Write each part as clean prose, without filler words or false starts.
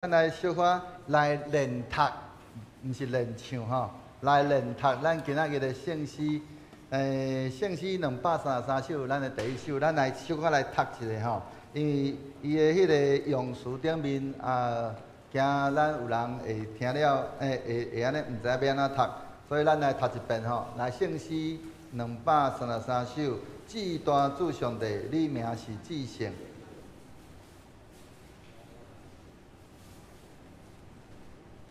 咱来小可来练读，毋是练唱吼。来练读，咱今仔日的圣诗，圣诗233首，咱的第一首，咱来小可来读一下吼。因为伊的迄个用词顶面惊咱有人会听了，会安尼毋知要安怎读，所以咱来读一遍吼。来圣诗233首，至大主上帝，你名是至圣。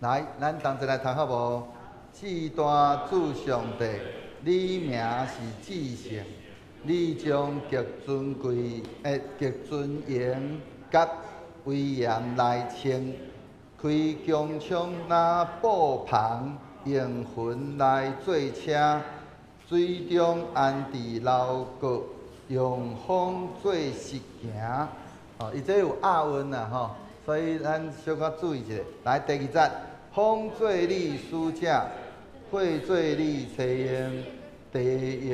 来，咱同齐来读好无？至大主上帝，你名是至圣，你将极尊贵、极尊严、甲威严来称，开疆场那布棚，用云来做车，水中安置楼阁，用风做石行。哦，伊这有押韵啦吼，所以咱小可注意一下。来，第二节。 风做你使者，火做你炊烟，地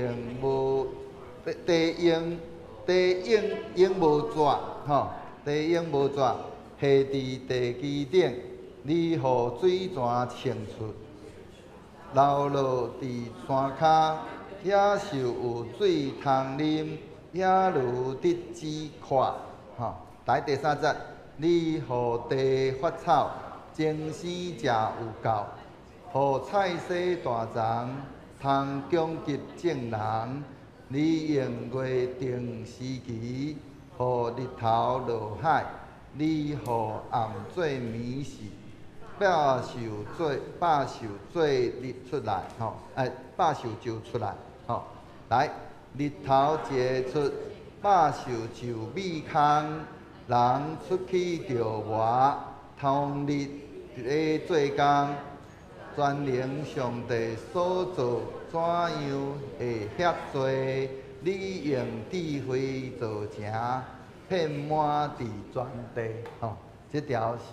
用无绝吼，地用无绝，下伫地基顶，你互水泉清出，流落伫山骹，遐就有水通啉，遐如得止渴吼。来第三节，你互地发草。 精生食有够，互菜色大长，通供给众人。你用月定时期，互日头落海，你互暗做暝时，百寿做日出来吼，百寿就出来吼。来，日头一出，百寿就米空，人出去着活，通日。 咧做工，全能上帝所做，怎样会遐多？你用智慧做成，遍满伫全地。吼，这条是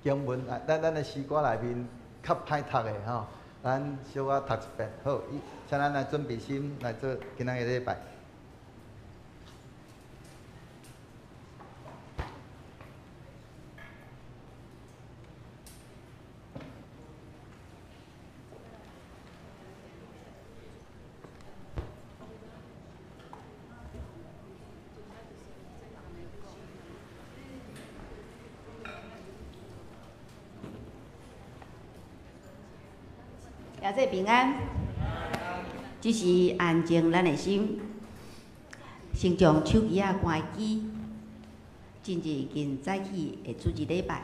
经文咱的诗歌内面较歹读的吼，咱小可读一遍。好，请咱来准备心来做今仔日礼拜。 也这平安，只是安静咱的心，先将手机关机，进入今早起的主日礼拜。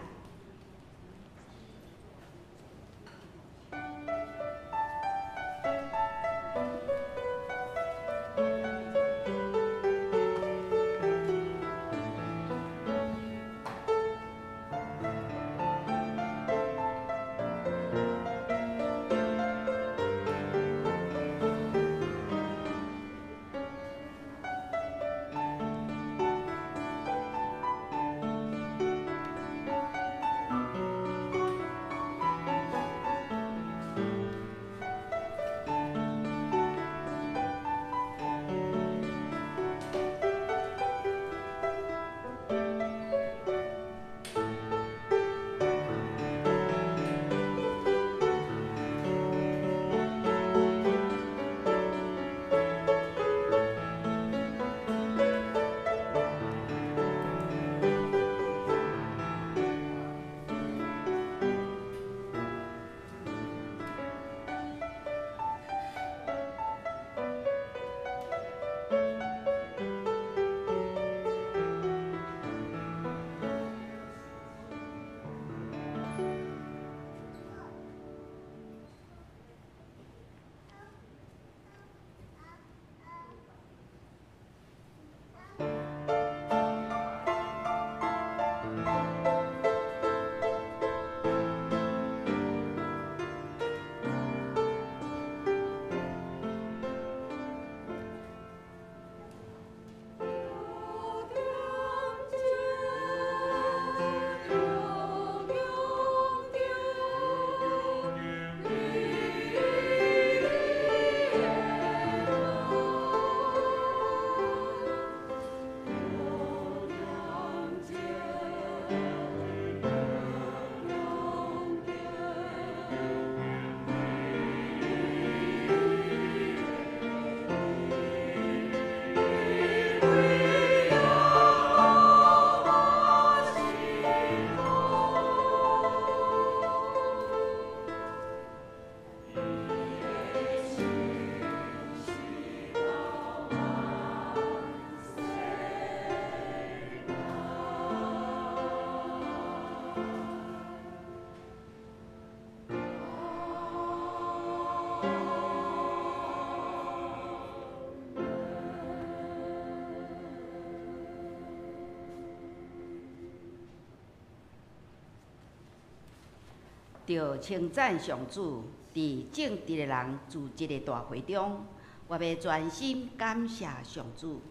着称赞上主，伫正直的人住一个大会中，我要专心感谢上主。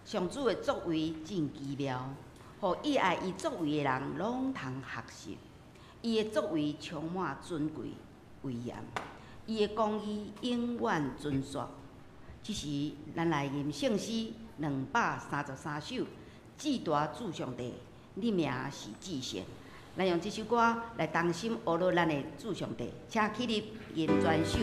上主的作为真奇妙，互伊爱伊作为的人拢通学习。伊的作为充满尊贵、威严，伊的公义永远存续。这时，咱来吟圣诗233首，至大主上帝，你名是至圣。咱用这首歌来同心学乐咱的主上帝，请起立吟全首。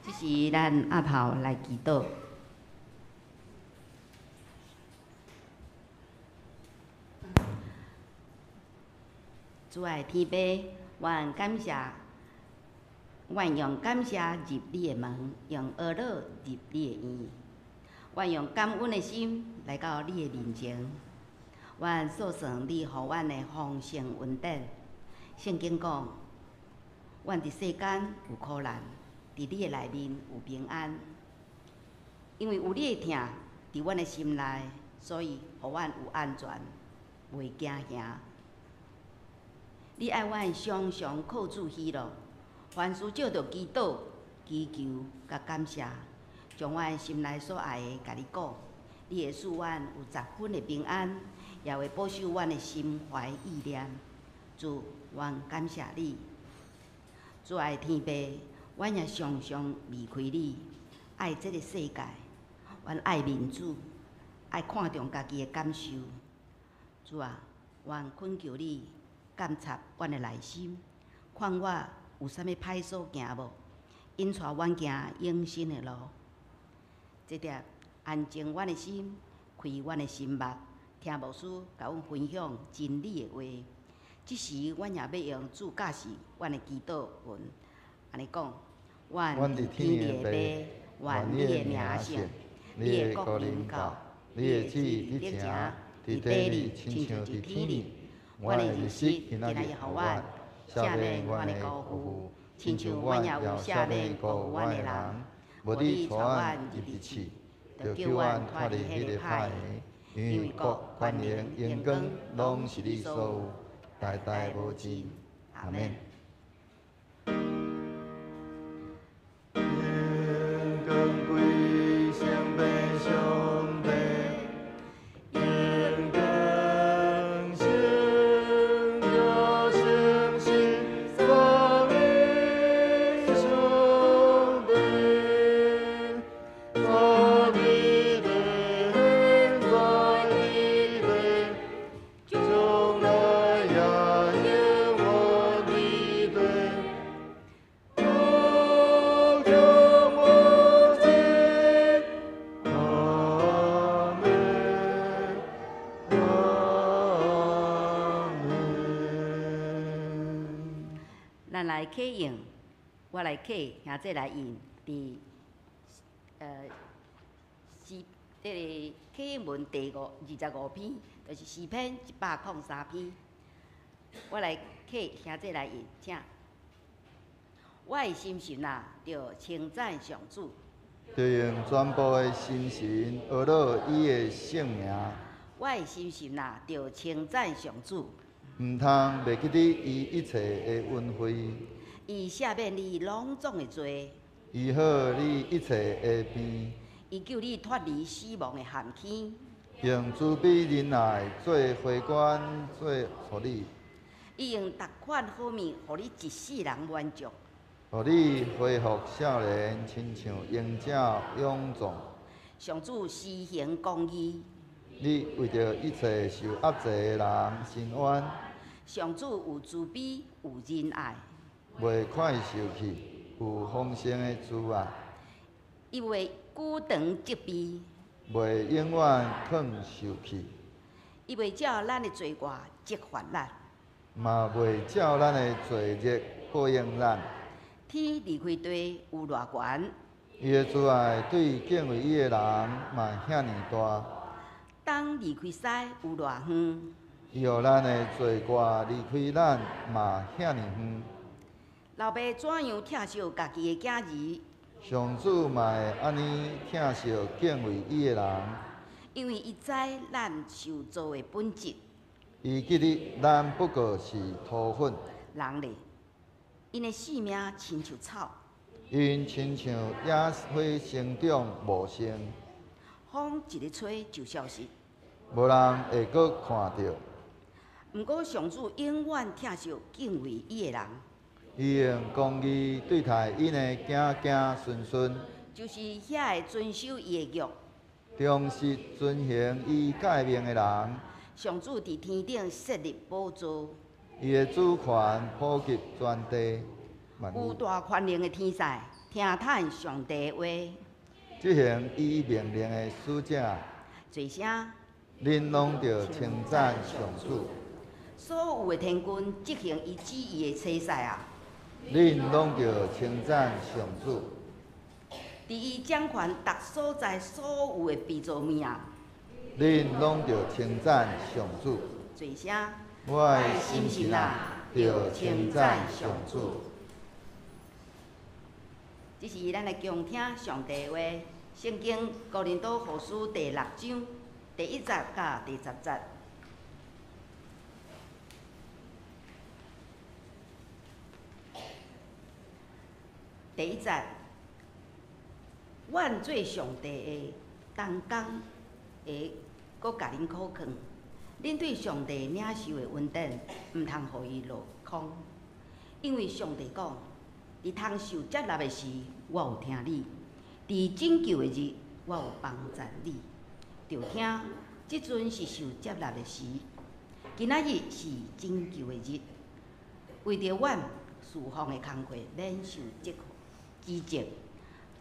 这是咱阿头来祈祷。主爱天父，愿感谢，愿用感谢入你的门，用哀乐入你的院，愿用感恩的心来到你的面前。愿数算你予阮的丰盛恩典。圣经讲，阮伫世间有苦难，伫你的内面有平安，因为有你的疼伫阮的心内，所以予阮有安全，袂惊吓。你爱阮常常靠主喜乐，凡事照着祈祷、祈求、甲感谢，将阮心内所爱的甲你讲。你会使阮有10分的平安，也会保守阮的心怀意念。主，愿感谢你。主爱天父，阮也常常离开你，爱这个世界，阮爱民主，爱看重家己的感受。主啊，愿恳求你监察阮的内心，看我有啥物歹所行无，引带阮行永生的路。这点安静阮的心，开阮的心目，听牧师甲阮分享真理的话。即时，阮也要用主教示阮的祈祷文，安尼讲：愿伫天的父，愿你的名圣，你的国临到，你的旨意伫成，伫地里亲像伫天里。阮的日食今仔日互阮，赦免阮的辜负，亲像阮也有赦免辜负阮的人。无你带阮入地去，着叫阮脱离迄个歹的，因为国、权能、荣光，拢是你所有。代代无尽，阿免。我来启用，我来启兄弟来用伫诗个启文第25篇，就是诗篇103篇。我来启兄弟来用，请。我的心神啊，着称赞上主。着用全部的心神学乐伊的圣名。我的心神啊，着称赞上主。毋通袂记得伊一切的恩惠。伊赦免你拢总的罪。医好你一切的病。伊救你脱离死亡的陷阱。用慈悲仁爱做回管做处理。伊用逐款好物，互你一世人满足。互你恢复少年，亲像鹰鸟勇壮。上主施行公义。你为着一切受压制的人伸冤。上主有慈悲，有仁爱。袂快受气，有丰盛的滋爱。伊袂久长责备。袂永远抗受气。伊袂照咱的罪过责罚咱。嘛袂照咱的罪孽报应咱。天离开地有偌悬？伊的慈爱对敬畏伊的人嘛遐尼大。东离开西有偌远？伊互咱的罪过离开咱嘛遐尼远。老爸怎样疼惜家己的囝儿？上主嘛会安尼疼惜敬畏伊的人。因为伊知咱受造的本质。伊记得咱不过是土粉。人咧，因的性命亲像草。因亲像野花生长无生。风一日吹就消失。无人会阁看到。毋过上主永远疼惜敬畏伊的人。伊用公义对待因的子子孙孙。就是遐会遵守伊的约。忠实遵行伊诫命的人。上主伫天顶设立宝座。伊的主权普及全地。有大权能的天使听叹上帝的话。执行伊命令的使者。最声。恁拢着称赞上主。所有的天君执行伊旨意的差事啊。恁拢着称赞上主。伫伊掌权逐所在所有的被造物啊。恁拢着称赞上主。最声。我的心神啊，着称赞上主。这是咱来共听上帝的话，《圣经哥林多后书》第6章第1节到第10节。第1节，阮做上帝的，当工会搁甲恁苦劝，恁对上帝领受的恩典，毋通互伊落空，因为上帝讲。伫通受接纳的时，我有听你；伫拯救的日，我有帮赞你。就听，即阵是受接纳的时，今仔日是拯救的日。为着阮侍奉的工课免受指责，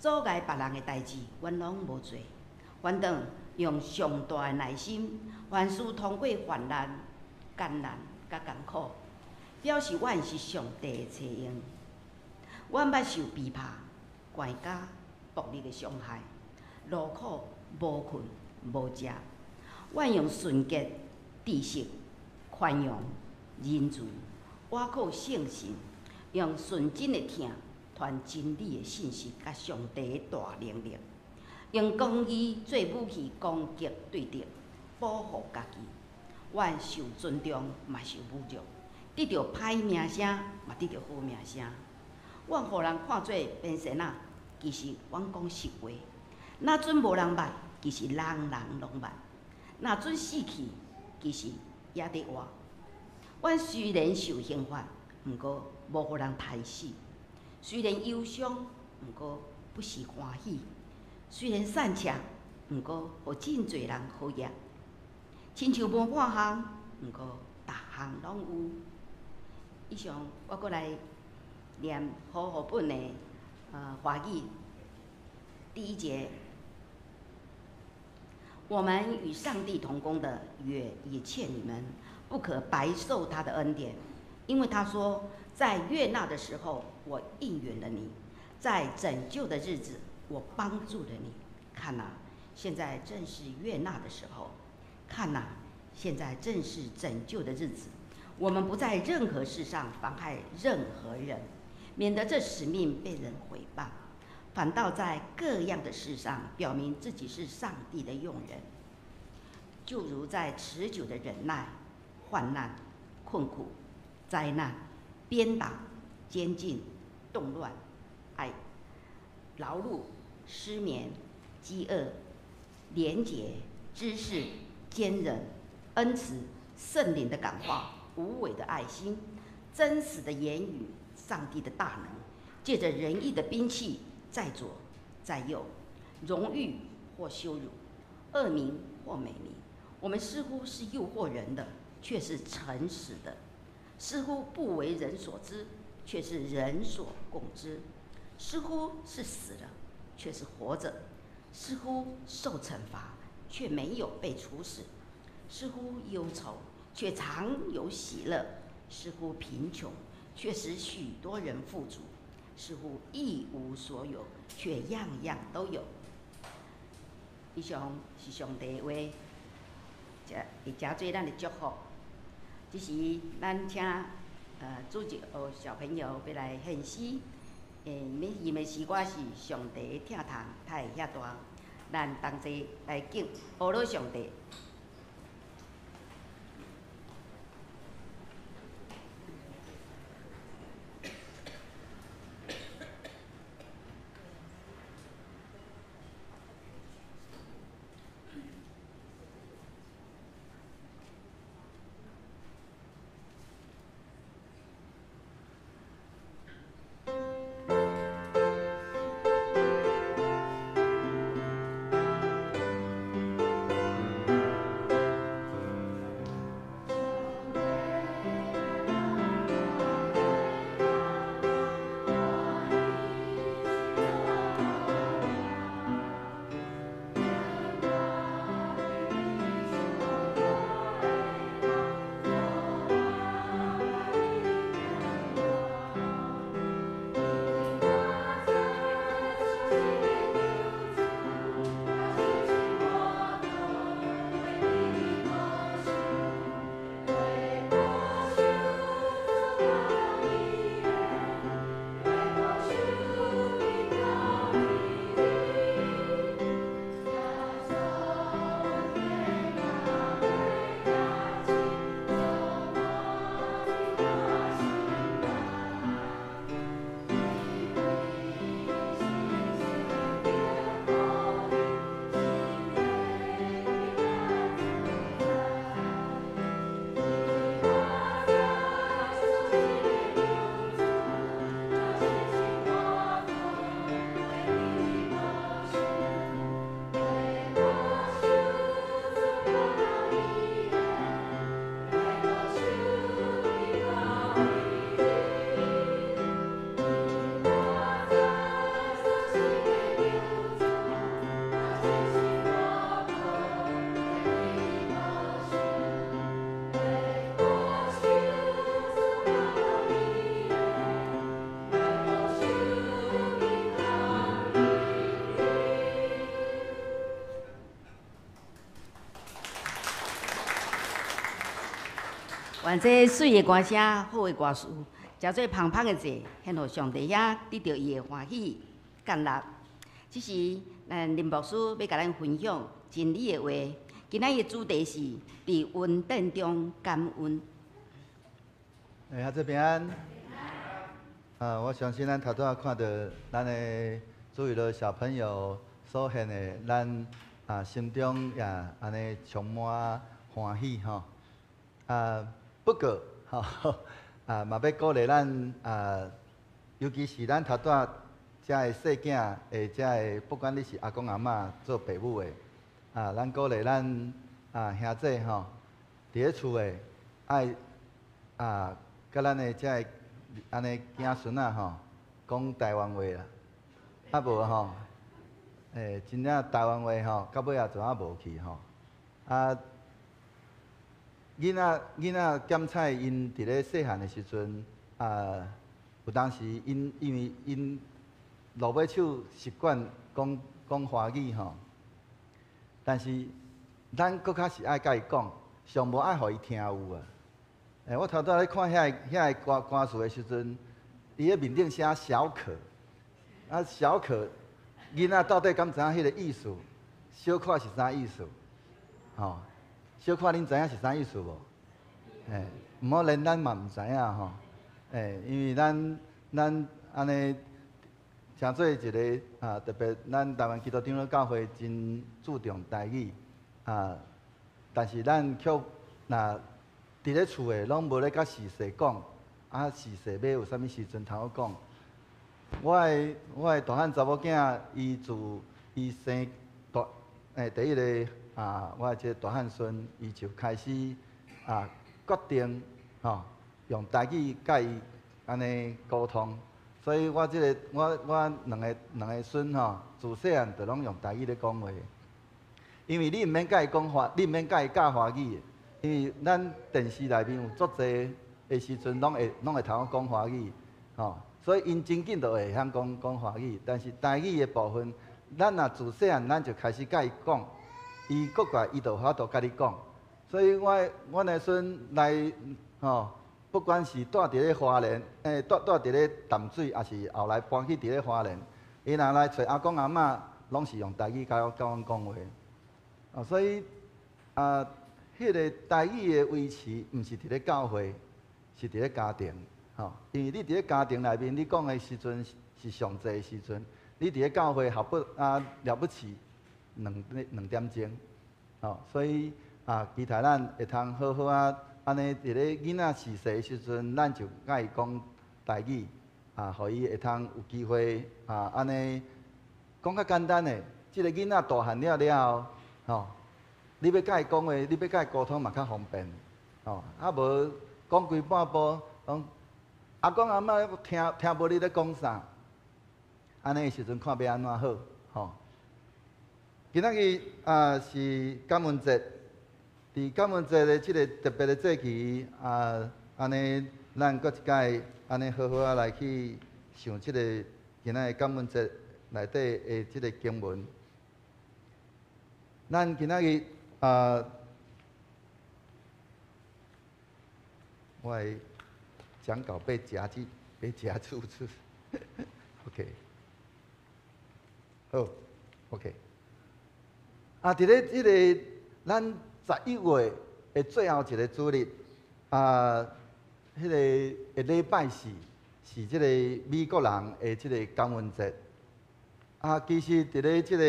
阻碍别人的代志，阮拢无做。反正用上大的耐心，凡事通过患难、艰难甲艰苦，表示阮是上帝的采用。阮捌受逼迫、悬家、暴力的伤害，劳苦、无困、无食。阮用纯洁、知识、宽容、仁慈，倚靠圣神，用纯真的听传真理的信息，甲上帝的大能力，用公义做武器攻击对敌，保护家己。阮受尊重，嘛受侮辱，得到歹名声，嘛得到好名声。阮互人看做变神啊，其实阮讲实话。若准无人捌，其实人人拢捌；若准死去，其实也伫活。阮虽然受刑罚，毋过无互人杀死；虽然忧伤，毋过不是欢喜；虽然散赤，毋过互真侪人好业。亲像无半项，毋过逐项拢有。以上我阁来。念和合本的华语第1节，我们与上帝同工的约也欠你们，不可白受他的恩典，因为他说：在悦纳的时候，我应允了你；在拯救的日子，我帮助了你。看哪，现在正是悦纳的时候；看哪，现在正是拯救的日子。我们不在任何事上妨害任何人，免得这使命被人毁谤，反倒在各样的事上表明自己是上帝的用人。就如在持久的忍耐、患难、困苦、灾难、鞭打、监禁、动乱、劳碌、失眠、饥饿、廉洁、知识、坚忍、恩慈、圣灵的感化、无伪的爱心、真实的言语、上帝的大能，借着仁义的兵器，在左在右，荣誉或羞辱，恶名或美名。我们似乎是诱惑人的，却是诚实的；似乎不为人所知，却是人所共知；似乎是死了，却是活着；似乎受惩罚，却没有被处死；似乎忧愁，却常有喜乐；似乎贫穷，却使许多人富足；似乎一无所有，却样样都有。以上是上帝的话，会加做咱的祝福。这时，咱请主席和小朋友要来献诗。伊的诗歌是上帝的疼痛，他会遐大。咱同齐来敬阿罗上帝。愿这水的歌声、好的歌词，加做香香的祭，献予上帝遐得到伊的欢喜、甘乐。这是咱林牧师要甲咱分享真理的话。今仔日的主题是伫恩典中感恩。孩子平安。我相信咱头拄看到咱的诸位的小朋友所献的，咱心中也安尼充满欢喜吼。不过嘛要鼓励咱尤其是咱头拄遮的细囝，遮的不管你是阿公阿嬷做爸母的，咱鼓励咱兄弟吼，伫咧厝的爱甲咱的遮的安尼囝孙仔吼，讲台湾话啦，无吼，真正台湾话吼，到尾也全无去吼，囡仔检采因伫咧细汉的时阵，有当时因为因落尾手习惯讲华语吼，但是咱搁较是爱甲伊讲，上无爱互伊听有啊。我头拄咧看遐个歌词的时阵，伊咧面顶写小可，小可囡仔到底敢知影迄个意思？小可是啥意思？吼，小可恁知影是啥意思无？毋好连咱嘛毋知影吼。因为咱安尼，诚做一个特别咱台湾基督长老教会真注重台语但是咱却若伫咧厝诶，拢无咧甲细细讲，细细要有啥物时阵通好讲。我诶大汉查某囝，伊生第一个我诶即个大汉孙，伊就开始决定用台语甲伊安尼沟通。所以我两个孙自细汉就拢用台语咧讲话。因为你毋免甲伊讲你毋免甲伊教华语。因为咱电视内面有足侪的时阵，拢会通好讲华语，所以因真紧就会晓讲华语。但是台语的部分，咱若自细汉咱就开始甲伊讲，伊国外伊就法度甲你讲。所以阮的孙来不管是住伫咧花莲，住伫咧淡水，也是后来搬去伫咧花莲，伊若来找阿公阿嬷，拢是用台语甲阮讲话。所以迄个台语的维持，毋是伫咧教会，是伫咧家庭，因为你伫咧家庭内面，你讲的时阵是上济的时阵，你伫咧教会了不起2点钟，所以期待咱会通好好安尼伫咧囡仔细细的时阵，咱就甲伊讲台语，互伊会通有机会安尼讲较简单的，即个囡仔大汉了后，你要甲伊讲话，你要甲伊沟通嘛较方便，无讲规半步，阿公阿嬷听无你咧讲啥，安尼的时阵看要安怎好，今仔日是感恩节，伫感恩节的即个特别的节期安尼咱搁一摆安尼好好来去想即个今仔日感恩节内底的即个经文，咱今仔日我的讲稿被夹住OK， 好 ，OK。伫咧即个咱11月的最后一个主日，迄个礼拜四是即个美国人的即个感恩节。其实伫咧即个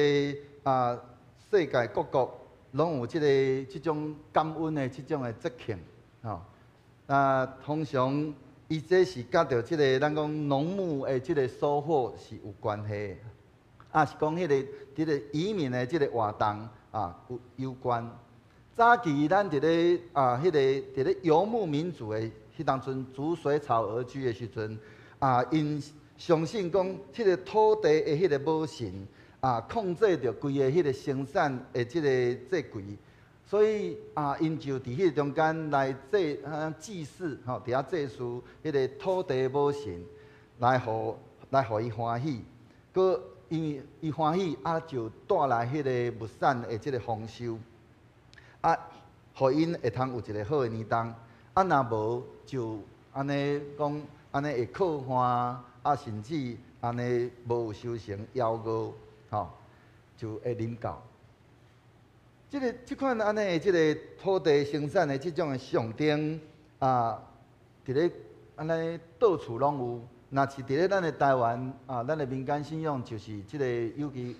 世界各国拢有即种感恩的即种的节庆，通常伊这是甲着即个咱讲农牧的即个收获是有关系的，是讲迄个移民的即个活动有关。早期咱伫咧迄个伫咧游牧民族的迄当阵逐水草而居的时阵，因相信讲迄个土地的迄个母神控制着规个迄个生产的即个这规，所以因就伫迄中间来祭祀伫遐祭祀迄个土地的母神，来互伊欢喜，佮因为伊欢喜就带来迄个物产的即个丰收，互因会通有一个好的年冬，若无就安尼讲安尼会靠旱，甚至安尼无有收成夭娥，就会啉到。即款安尼的即个土地生产的即种的象征伫咧安尼到处拢有。若是伫咧咱的台湾咱的民间信仰就是即个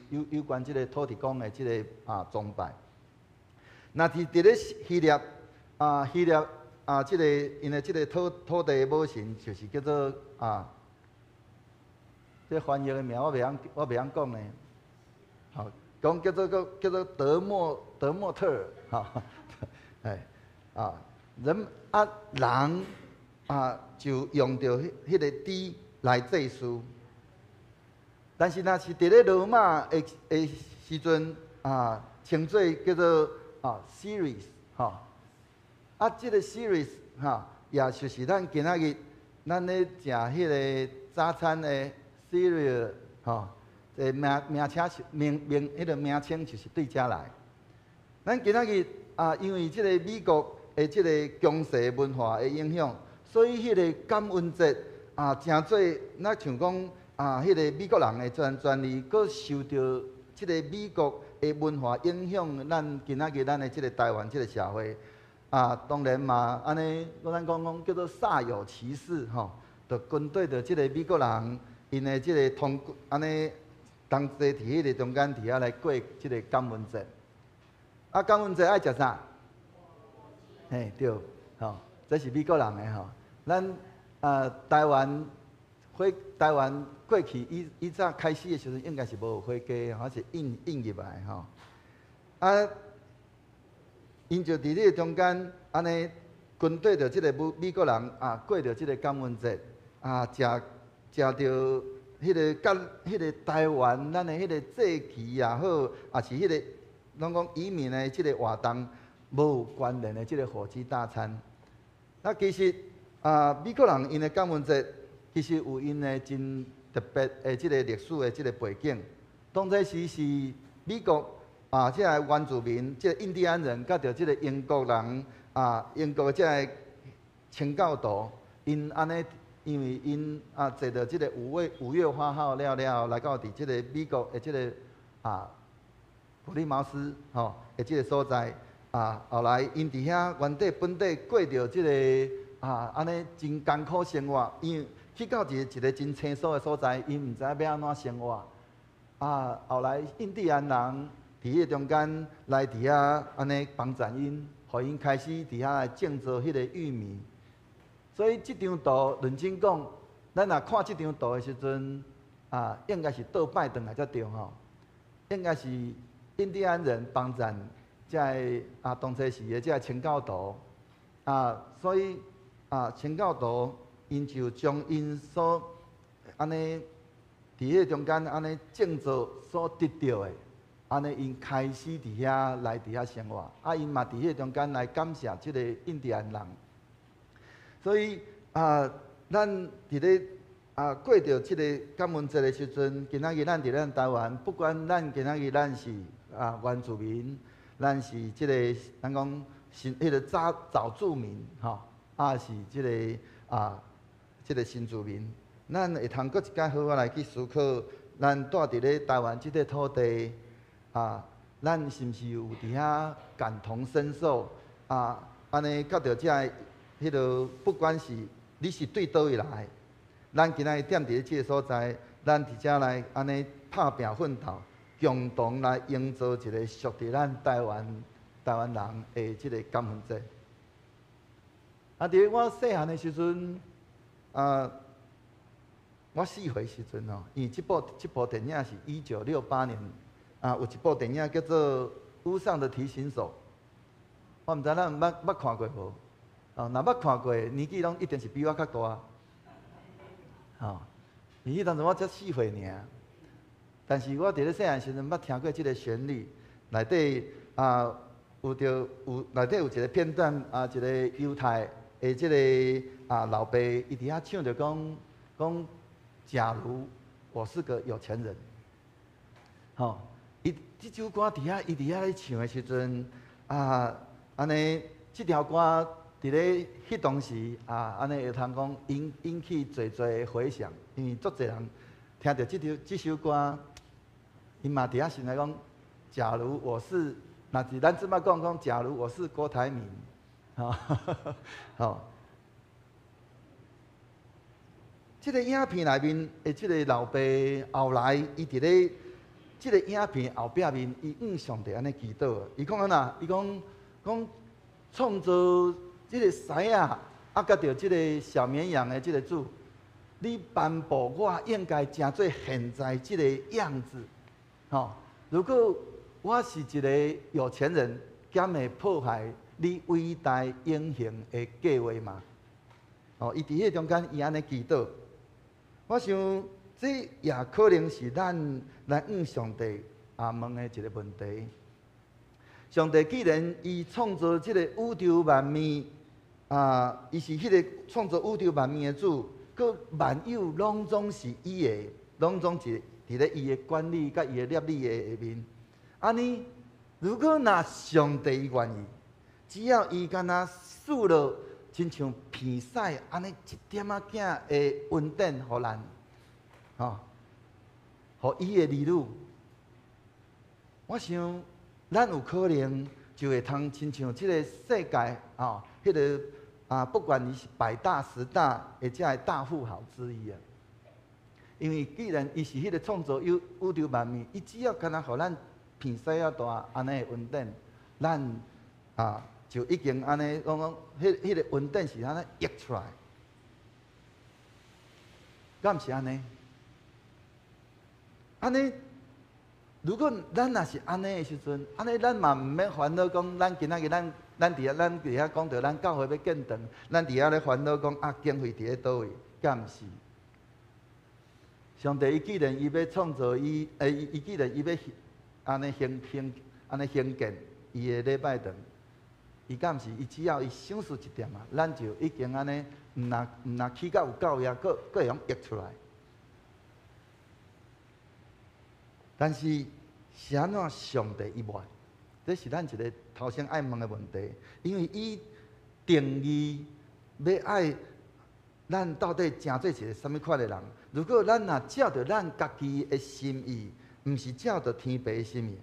有关即个土地公的即个崇拜。若是伫咧希腊即个因的即个土地的母神就是叫做这翻译的名我袂晓讲呢，讲叫做德莫特尔，人就用着迄个猪来祭祀，但是若是伫咧罗马的时阵称做叫做Ceres，即个 Ceres 也就是咱今仔日咱咧食迄个早餐的 cereal 吼，名称是迄个名称就是对遮来。咱今仔日因为即个美国的即个强势文化的影响，所以迄个感恩节诚做咱像讲迄个美国人的专利，佫受到即个美国的文化影响，咱今仔日咱的即个台湾即个社会。当然嘛，安尼咱讲叫做煞有其事吼，就军队的即个美国人，因的即个安尼同齐伫迄个中间伫遐来过即个感恩节。感恩节爱食啥？嘿，对，吼，这是美国人的吼。咱台湾过去以早开始的时阵，应该是无有火鸡，还是印入来吼。因就伫咧中间，安尼军队着即个美国人过着即个感恩节，食着迄个甲迄个台湾咱的迄个祭旗也好，也是迄个拢讲移民的即个活动无有关联的即个火鸡大餐。其实美国人因的感恩节其实有因的真特别的即个历史的即个背景。当初时是美国。即个原住民，即个印第安人，甲着即个英国人，英国即个清教徒，因安尼，因为因坐到即个五月花号了，来到伫即个美国的即个普利茅斯吼的即个所在，后来因伫遐本地过着即个安尼真艰苦生活，因为去到一个真清楚的所在，因毋知要安怎生活，后来印第安人。伫迄中间来伫遐安尼帮衬因，互因开始伫遐来种植迄个玉米。所以即张图认真讲，咱若看即张图的时阵，应该是倒摆转来才对吼。应该是印第安人帮衬即个当初时的即个清教徒，所以清教徒因就将因所安尼伫迄中间安尼种植所得到的。安尼，因开始伫遐来伫遐生活，因嘛伫迄中间来感谢即个印第安人。所以咱伫咧过着即个感恩节的时阵，今仔日咱伫咱台湾，不管咱今仔日咱是原住民，咱是即个咱讲迄个早住民吼，是即个即个新住民，咱会通搁一摆好好来去思考，咱住伫咧台湾即个土地。咱是毋是有伫遐感同身受？安尼甲着遮迄落，不管是你是对倒位来，咱今仔日踮伫即个所在，咱伫遮来安尼拍拼奋斗，共同来营造一个属于咱台湾人的即个感恩节。伫我细汉的时阵，我4岁时阵吼，因为即部电影是1968年。有一部电影叫做《屋上的提琴手》，我毋知咱捌看过无？若捌看过，年纪拢一定是比我较大。伊迄当时我才4岁尔，但是我伫咧细汉时阵捌听过即个旋律，内底内底有一个片段一个犹太的即个老爸，伊伫遐唱着讲，假如我是个有钱人，即首歌伫遐，伊伫遐咧唱的时阵，安尼即条歌伫咧迄当时安尼会通讲引起侪回响，因为足侪人听到即首歌，伊嘛伫遐想来讲，假如我是，若是咱即摆讲，假如我是郭台铭，即个影片内面的即个老爸后来伊伫咧。即个影片后壁面，伊向上帝安尼祈祷。伊讲安那？伊讲创造即个狮啊，甲着即个小绵羊的即个主，你颁布我应该成做现在即个样子。如果我是一个有钱人，敢会破坏你伟大永恒的计划吗？伊伫迄中间，伊安尼祈祷。我想。这也可能是咱来向上帝问的一个问题。上帝既然伊创造这个宇宙万物，伊是迄个创造宇宙万物的主，佮万有拢总是伊的，拢总是伫咧伊的管理甲伊的业力的下面。安尼，如果若上帝愿意，只要伊敢若赐落，亲像片屎安尼一点仔囝的稳定互咱，吼，互伊的儿女，我想咱有可能就会通亲像即个世界哦，迄个不管你是百大、10大，或者是大富豪之一啊。因为既然伊是迄个创造宇宙万物，伊只要敢若互咱片屎啊大安尼稳定，咱就已经安尼讲，迄个稳定是安尼溢出来，敢毋是安尼？安尼，如果咱若是安尼的时阵，安尼咱嘛毋免烦恼讲，咱今仔日咱伫遐讲到咱教会要建堂，咱伫遐咧烦恼讲经费伫咧倒位，敢毋是？上帝伊既然伊要创造伊既然伊要安尼兴建伊的礼拜堂。伊敢毋是？伊只要伊想事一点啊，咱就已经安尼，毋若起到有够也，佫会用溢出来。但是是安怎上帝伊愿？这是咱一个头先爱问的问题，因为伊定义要爱咱到底真做一个什么款的人？如果咱若照着咱家己的心意，毋是照着天父的心意，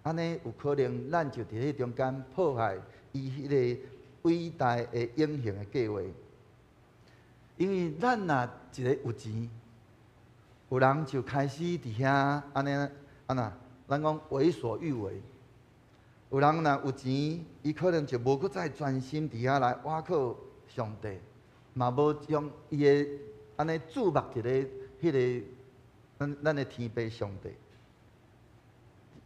安尼有可能咱就伫迄中间破坏伊迄个伟大的永恒的计划。因为咱若一个有钱，有人就开始伫遐安那，咱讲为所欲为。有人若有钱，伊可能就无搁再专心伫遐来倚靠上帝，嘛无用伊的安尼注目伫咧迄个咱的天父上帝。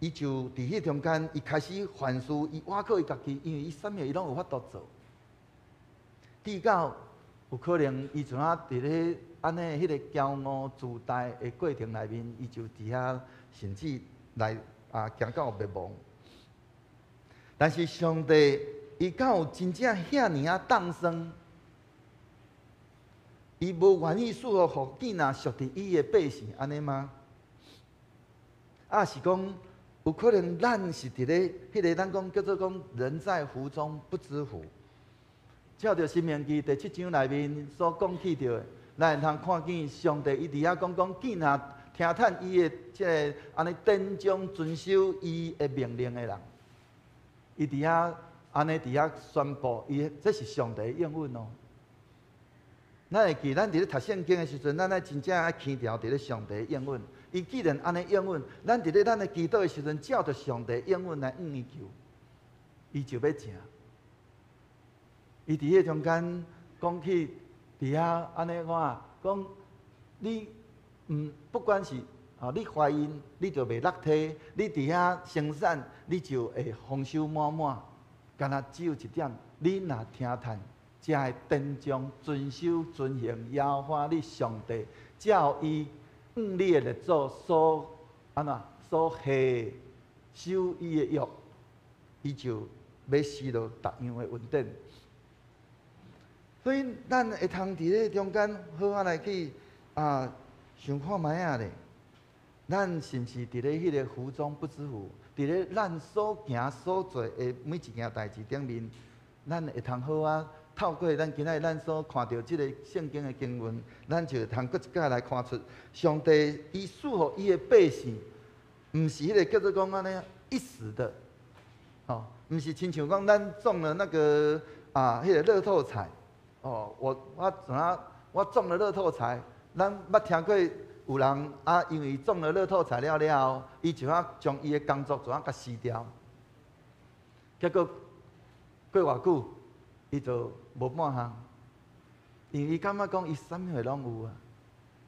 伊就伫迄中间，伊开始反思，伊倚靠伊家己，因为伊啥物伊拢有法度做。直到有可能伊像伫咧安尼迄个骄傲自大的过程内面，伊就伫遐甚至来行到灭亡。但是上帝伊敢有真正遐尔啊当生？伊无愿意赐福互囝仔属伫伊的百姓安尼吗？是讲？有可能咱是伫咧迄个咱讲叫做讲人在福中不知福。照着《申命记》第7章内面所讲起着，咱会通看见上帝伊伫遐讲囝仔听叹伊的即个安尼典章遵守伊的命令的人，伊伫遐安尼伫遐宣布，伊这是上帝的应允哦。咱会记，咱伫咧读圣经的时阵，咱爱真正爱强调伫咧上帝的应允。伊既然安尼应允，咱伫咧咱的祈祷的时阵，照着上帝应允来伊求，伊就要成。伊伫迄中间讲起，伫遐安尼讲你不管是你怀孕，你就袂落体；你伫遐生产，你就会丰收满满。干那只有一点，你若听叹。才会典章遵守遵行耶和华你上帝照伊你的列祖所下守伊的约，伊就要死落逐样的稳定。所以咱会通伫咧中间好好来去想看卖啊咧，咱是毋是伫咧迄个福中不知福？伫咧咱所行所做的每一件代志顶面，咱会通好啊。透过咱今仔日咱所看到即个圣经的经文，咱就通搁一摆来看出，上帝伊赐予伊的百姓，毋是迄个叫做讲安尼一时的，毋是亲像讲咱中了那个迄个乐透彩，我中了乐透彩，咱捌听过有人因为中了乐透彩了，伊就将伊的工作就甲辞掉，结果过偌久。伊就无半项，因为伊感觉讲伊啥物会拢有啊，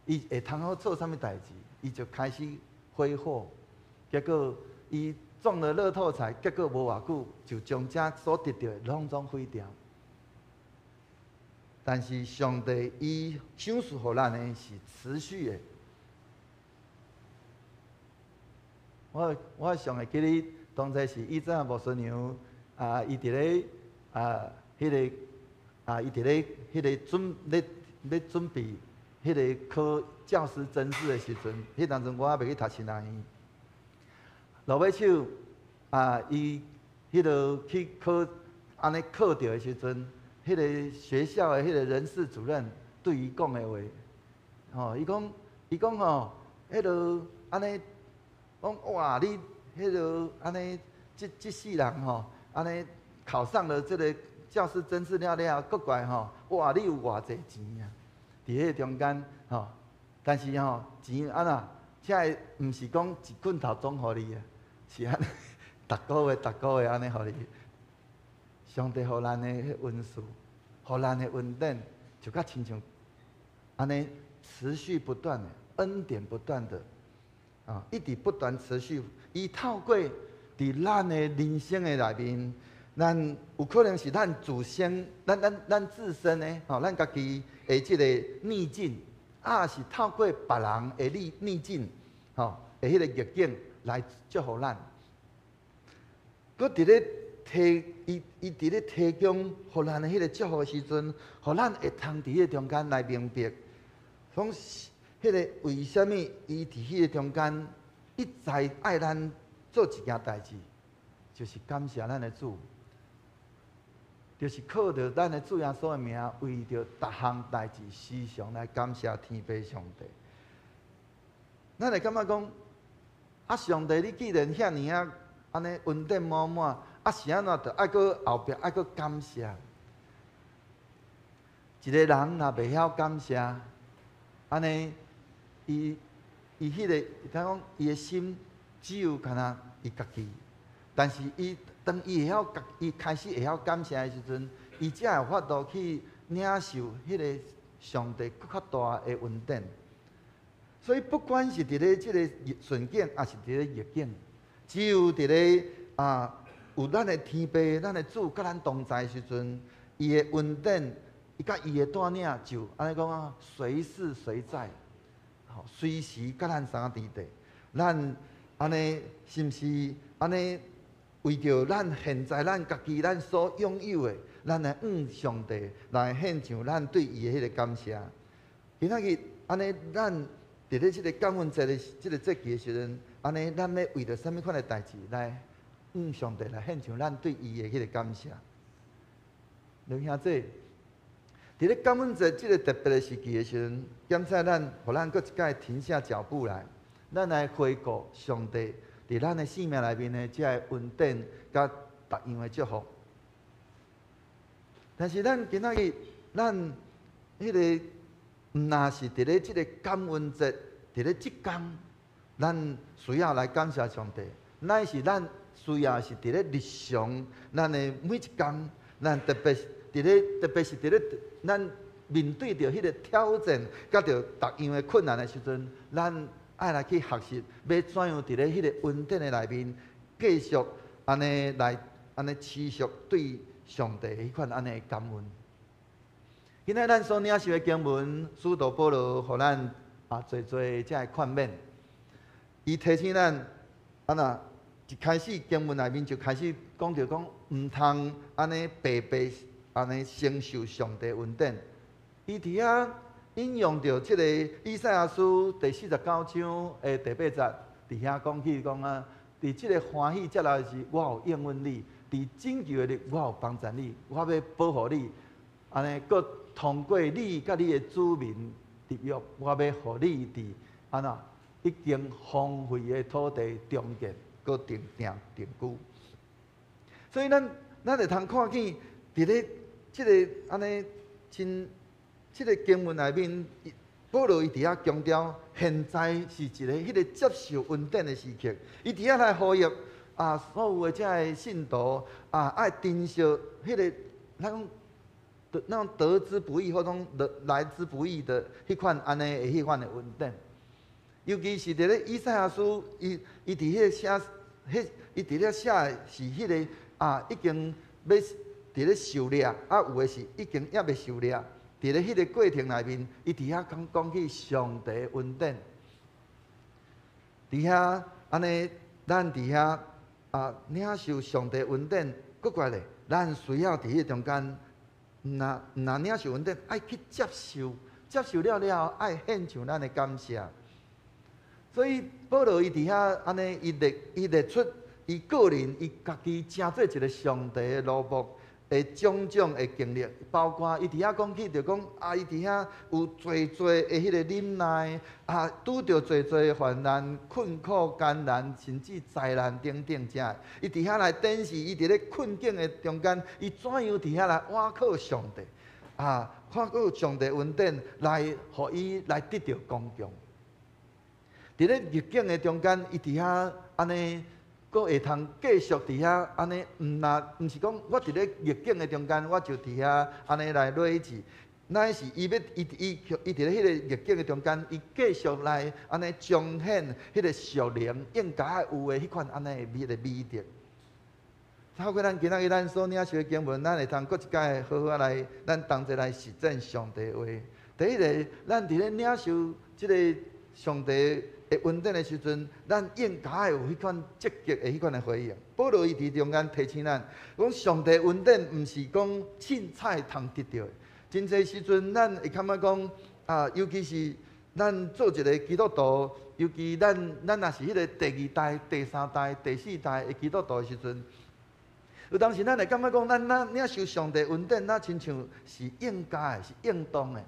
伊会通好做啥物代志，伊就开始挥霍，结果伊中了乐透彩，结果无偌久就将这所得到的拢总毁掉。但是上帝伊赏赐予咱的是持续的。我上会记哩，当初是以前牧师娘伊伫咧迄个伊伫咧迄个要准备迄个考教师甄试的时阵，迄当阵我还袂去读新南院。落尾手伊迄落去考，安尼考着的时阵，迄个学校的迄个人事主任对伊讲的话，伊讲吼，迄落安尼，讲哇，你迄落安尼，即世人吼，安尼考上了这个教师甄试了，国怪吼，哇，你有偌济钱啊！伫迄中间吼，但是吼钱安那，这毋是讲一棍头总互你啊，是安尼，逐个月安尼互你。上帝互咱的迄恩赐，互咱的恩典，就甲亲像安尼持续不断的恩典不断的一直不断持续。伊透过伫咱的人生的内面，咱有可能是咱自身，咱自身的咱家己的即个逆境，是透过别人的逆境的迄个逆境来祝福咱。佮伫咧伊伫咧提供互咱的迄个祝福的时阵，互咱会通伫迄中间来明白，讲迄个为虾米伊伫迄个中间一再爱咱做一件代志，就是感谢咱的主，就是靠着咱的主耶稣的名，为着逐项代志时常来感谢天父上帝。咱会感觉讲，上帝你既然遐尼安尼恩典满满，是安怎着爱搁后壁爱搁感谢？一个人若袂晓感谢，安尼伊迄个，听讲伊的心只有干那伊家己。但是当伊会晓伊开始会晓感谢的时阵，伊才有法度去领受迄个上帝更较大的恩典。所以不管是伫咧即个顺境，还是伫咧逆境，只有伫咧有咱的天父、咱的主甲咱同在的时阵，伊的恩典，伊甲伊的带领就安尼讲随时随在，随时甲咱相伫地。咱安尼是毋是安尼？为着咱现在咱家己咱所拥有的，咱来上帝来献上咱对伊的迄个感谢。今仔日安尼，咱伫咧即个感恩节的即个节期的时阵，安尼咱要为着什么款的代志来上帝来献上咱对伊的迄个感谢。弟兄姊，伫咧感恩节即个特别的时期的时阵，检测咱，互咱搁一摆停下脚步来，咱来回顾上帝伫咱的生命内面的即个恩典，甲逐样的祝福。但是咱今仔日，咱迄个毋那是伫咧即个感恩节，伫咧即天，咱需要来感谢上帝，乃是咱需要是伫咧日常，咱的每一天，咱特别是伫咧咱面对着迄个挑战，甲着逐样的困难的时阵，咱爱来去学习，要怎样伫咧迄个恩典的内面，继续安尼来安尼持续对上帝迄款安尼的感恩。今仔咱所领受的经文，使徒保罗互咱做遮个劝勉，伊提醒咱一开始经文内面就开始讲着讲，毋通安尼白白安尼承受上帝恩典。伊伫遐引用着即个以赛亚书第49章的第8节，伫遐讲起讲伫即个欢喜接来时，我有应允你；伫拯救的日，我有帮助你，我要保护你。安尼，佮通过你甲你的子民立约，我要互你伫已经荒废的土地中间，佮定居。所以咱会通看见伫咧即个安尼即个经文内面，保罗伊伫遐强调，现在是一个迄个接受恩典的时刻。伊伫遐来呼吁所有的遮个信徒爱珍惜迄个那种得之不易或种来之不易的迄款安尼的迄款的恩典。尤其是伫咧以赛亚书，伊伫迄写，伊伫咧写的是迄个已经要伫咧受掠，有的是已经也未受掠。伫咧迄个过程内面，伊伫遐讲起上帝的恩典。伫遐安尼，咱伫遐领受上帝恩典，搁过来，咱需要伫迄中间，若领受恩典，爱去接受接受了了，爱献上咱的感谢。所以保罗伊伫遐安尼，伊列出伊个人伊家己成做一个上帝的奴仆的种种的经历，包括伊伫遐讲起着讲伊伫遐有最的迄个忍耐拄着最的患难、困苦、艰难，甚至灾难等等遮。伊伫遐来展示伊伫咧困境的中间，伊怎样伫遐来倚靠上帝倚靠上帝恩典来，互伊来得到光荣。伫咧逆境的中间，伊伫遐安尼，佫会通继续伫遐安尼，毋是讲我伫咧逆境的中间，我就伫遐安尼来累积，乃是伊伫咧迄个逆境的中间，伊继续来安尼彰显迄个属灵应该有的迄款安尼的美德。透过咱今仔日咱所领受的经文，咱会通佫一摆好好来，咱同齐来实践上帝的话。第一个，咱伫咧领受即个上帝的恩典的时阵，咱应该有迄款积极的迄款的回应。保罗伊伫中间提醒咱，讲上帝恩典毋是讲凊彩通得到的。真侪时阵，咱会感觉讲尤其是咱做一个基督徒，尤其咱若是迄个第二代、第三代、第四代的基督徒的时阵，有当时咱会感觉讲，咱领受上帝恩典，咱亲像是应该的，是应当的。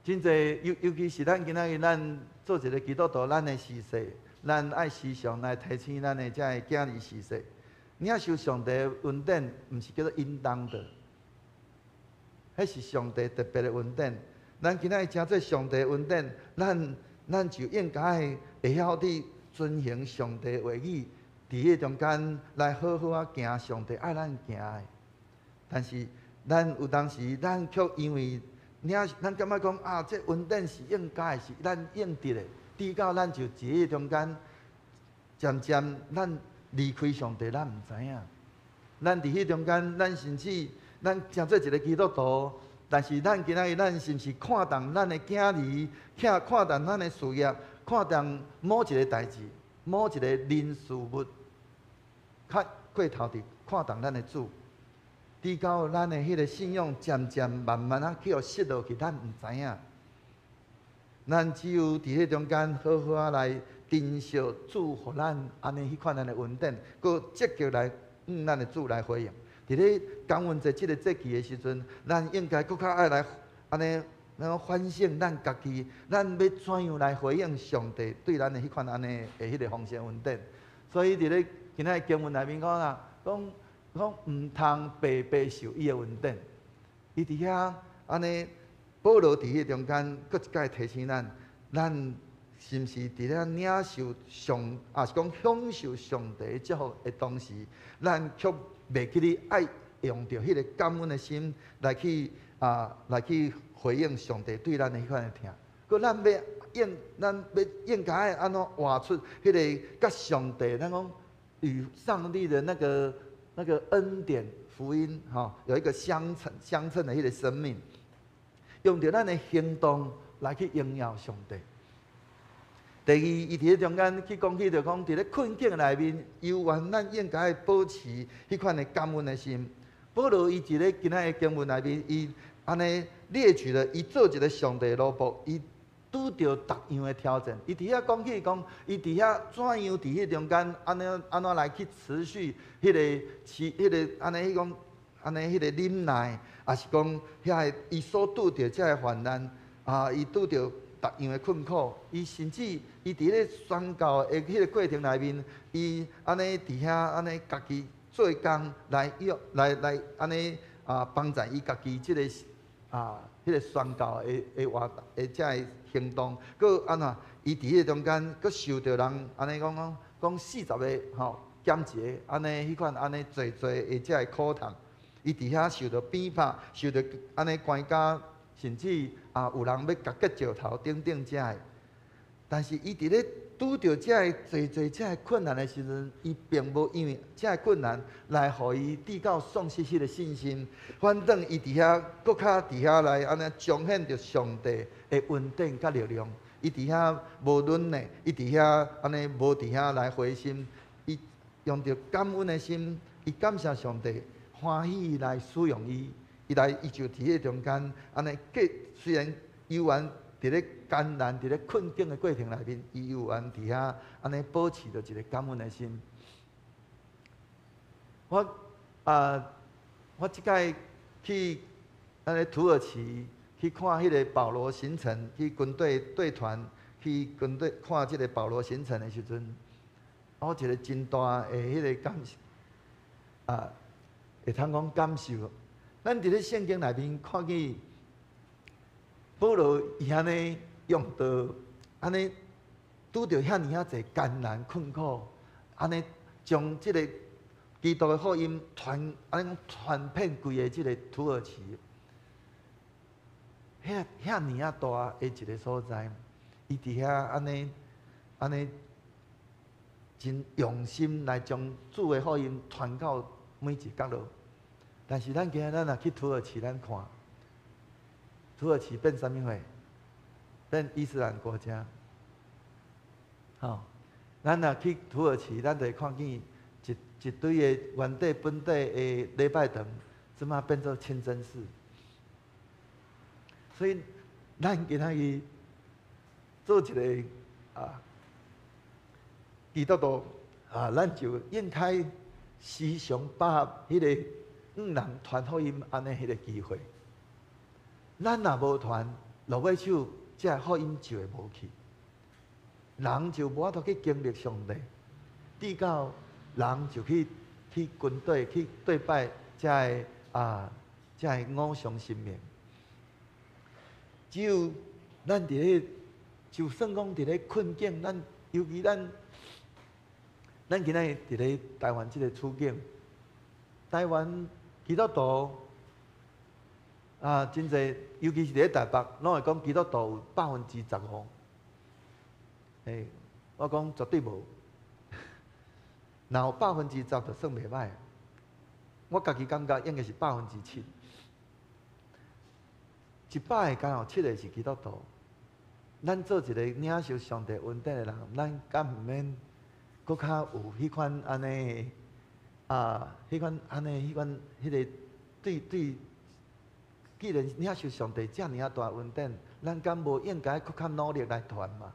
真侪，尤其是咱今仔日咱做一个基督徒，咱的时势，咱爱时常来提醒咱的遮个囝儿时势。领受上帝的恩典，毋是叫做应当的，迄是上帝特别的恩典。咱今仔日真做上帝的恩典，咱就应该会晓伫遵行上帝的话语，伫迄中间来好好行上帝爱咱行的。但是咱有当时，咱却因为咱感觉讲这恩典是应该是咱应得的，直到咱就伫迄中间，渐渐咱离开上帝，咱毋知影。咱伫迄中间，咱甚至咱真做一个基督徒，但是咱今仔日咱是毋是看重咱的囝儿，看重咱的事业，看重某一个代志、某一个人事物，较过头伫看重咱的主。直到咱的迄个信仰渐渐慢慢去失落去，咱毋知影。咱只有伫迄中间好好来珍惜主互咱安尼迄款咱的恩典，佮积极来咱的主来回应。伫咧感恩节即个节期的时阵，咱应该更较爱来安尼反省咱家己，咱要怎样来回应上帝对咱的迄款安尼的迄个丰盛恩典。所以伫咧今仔经文内面讲啦，讲毋通白白受伊的恩典。伊伫遐安尼，保罗伫迄中间，搁一摆提醒咱，咱是毋是伫咧领受上，是讲享受上帝的祝福的同时，咱却袂记咧爱用着迄个感恩的心来去回应上帝对咱的迄款的听。佮咱要应该安怎活出迄个甲上帝，咱讲与上帝的那个恩典福音有一个相称的迄个生命，用着咱的行动来去荣耀上帝。第二，伊伫咧中间去讲起着讲，伫咧困境内面，犹原咱应该保持迄款的感恩的心。保罗伊伫咧今仔的经文内面，伊安尼列举了伊做一个上帝奴仆，伊拄着逐样的挑战。伊伫遐讲起讲，伊伫遐怎样伫迄中间安怎来去持续迄个安尼迄讲安尼迄个忍耐，也是讲遐伊所拄着遮个患难伊拄着逐样的困苦，伊甚至伊伫咧宣教的迄个过程内面，伊安尼伫遐安尼家己做工来安尼帮助伊家己即个迄个宣教的活的遮个行动，佮安怎伊伫迄中间，佮受着人安尼讲40个减一个安尼迄款安尼侪的遮个苦痛，伊伫遐受着鞭拍，受着安尼关押，甚至有人要甲割石头等等遮个。但是伊伫咧拄着遮个侪遮个困难的时阵，伊并无因为遮个困难来互伊直到丧失迄个信心，反正伊伫遐搁较伫遐来安尼彰显着上帝的恩典甲力量。伊伫遐无论呢，伊伫遐安尼无伫遐来灰心，伊用着感恩的心，伊感谢上帝，欢喜来使用伊，伊就伫迄中间，安尼虽然游玩伫咧艰难、伫咧困境的过程内面，伊游玩伫遐安尼保持着一个感恩的心。我即摆去安尼土耳其去看迄个保罗行程，去军队队团去军队看即个保罗行程的时阵，我一个真大的迄个感会通讲感受。咱伫咧圣经内面看见保罗伊安尼用道，安尼拄着遐尔济艰难困苦，安尼将即个基督的福音传遍规个即个土耳其，遐尔大的一个所在，伊伫遐安尼真用心来将主的福音传到每一角落。但是咱今日咱若去土耳其，咱看土耳其变啥物货？变伊斯兰国家。咱若去土耳其，咱就会看见一堆的原地本地的礼拜堂，即马变做清真寺。所以，咱今仔日做一个基督徒咱就应该时常把握迄个人传福音安尼迄个机会。咱若无传，落尾手，这福音就会无去。人就无法度去经历上帝，直到人就去军队去对拜这偶像神明。只有咱伫咧，就算讲伫咧困境，尤其咱今仔日伫咧台湾这个处境，台湾基督徒真侪，尤其是伫咧台北，拢会讲基督徒有15%。我讲绝对无，若有10%就算袂歹。我家己感觉应该是7%。100个刚好7个是基督徒。咱做一个领受上帝恩典的人，咱敢毋免搁较有迄款安尼迄个对，既然领受上帝遮尔大恩典，咱敢无应该搁较努力来传嘛？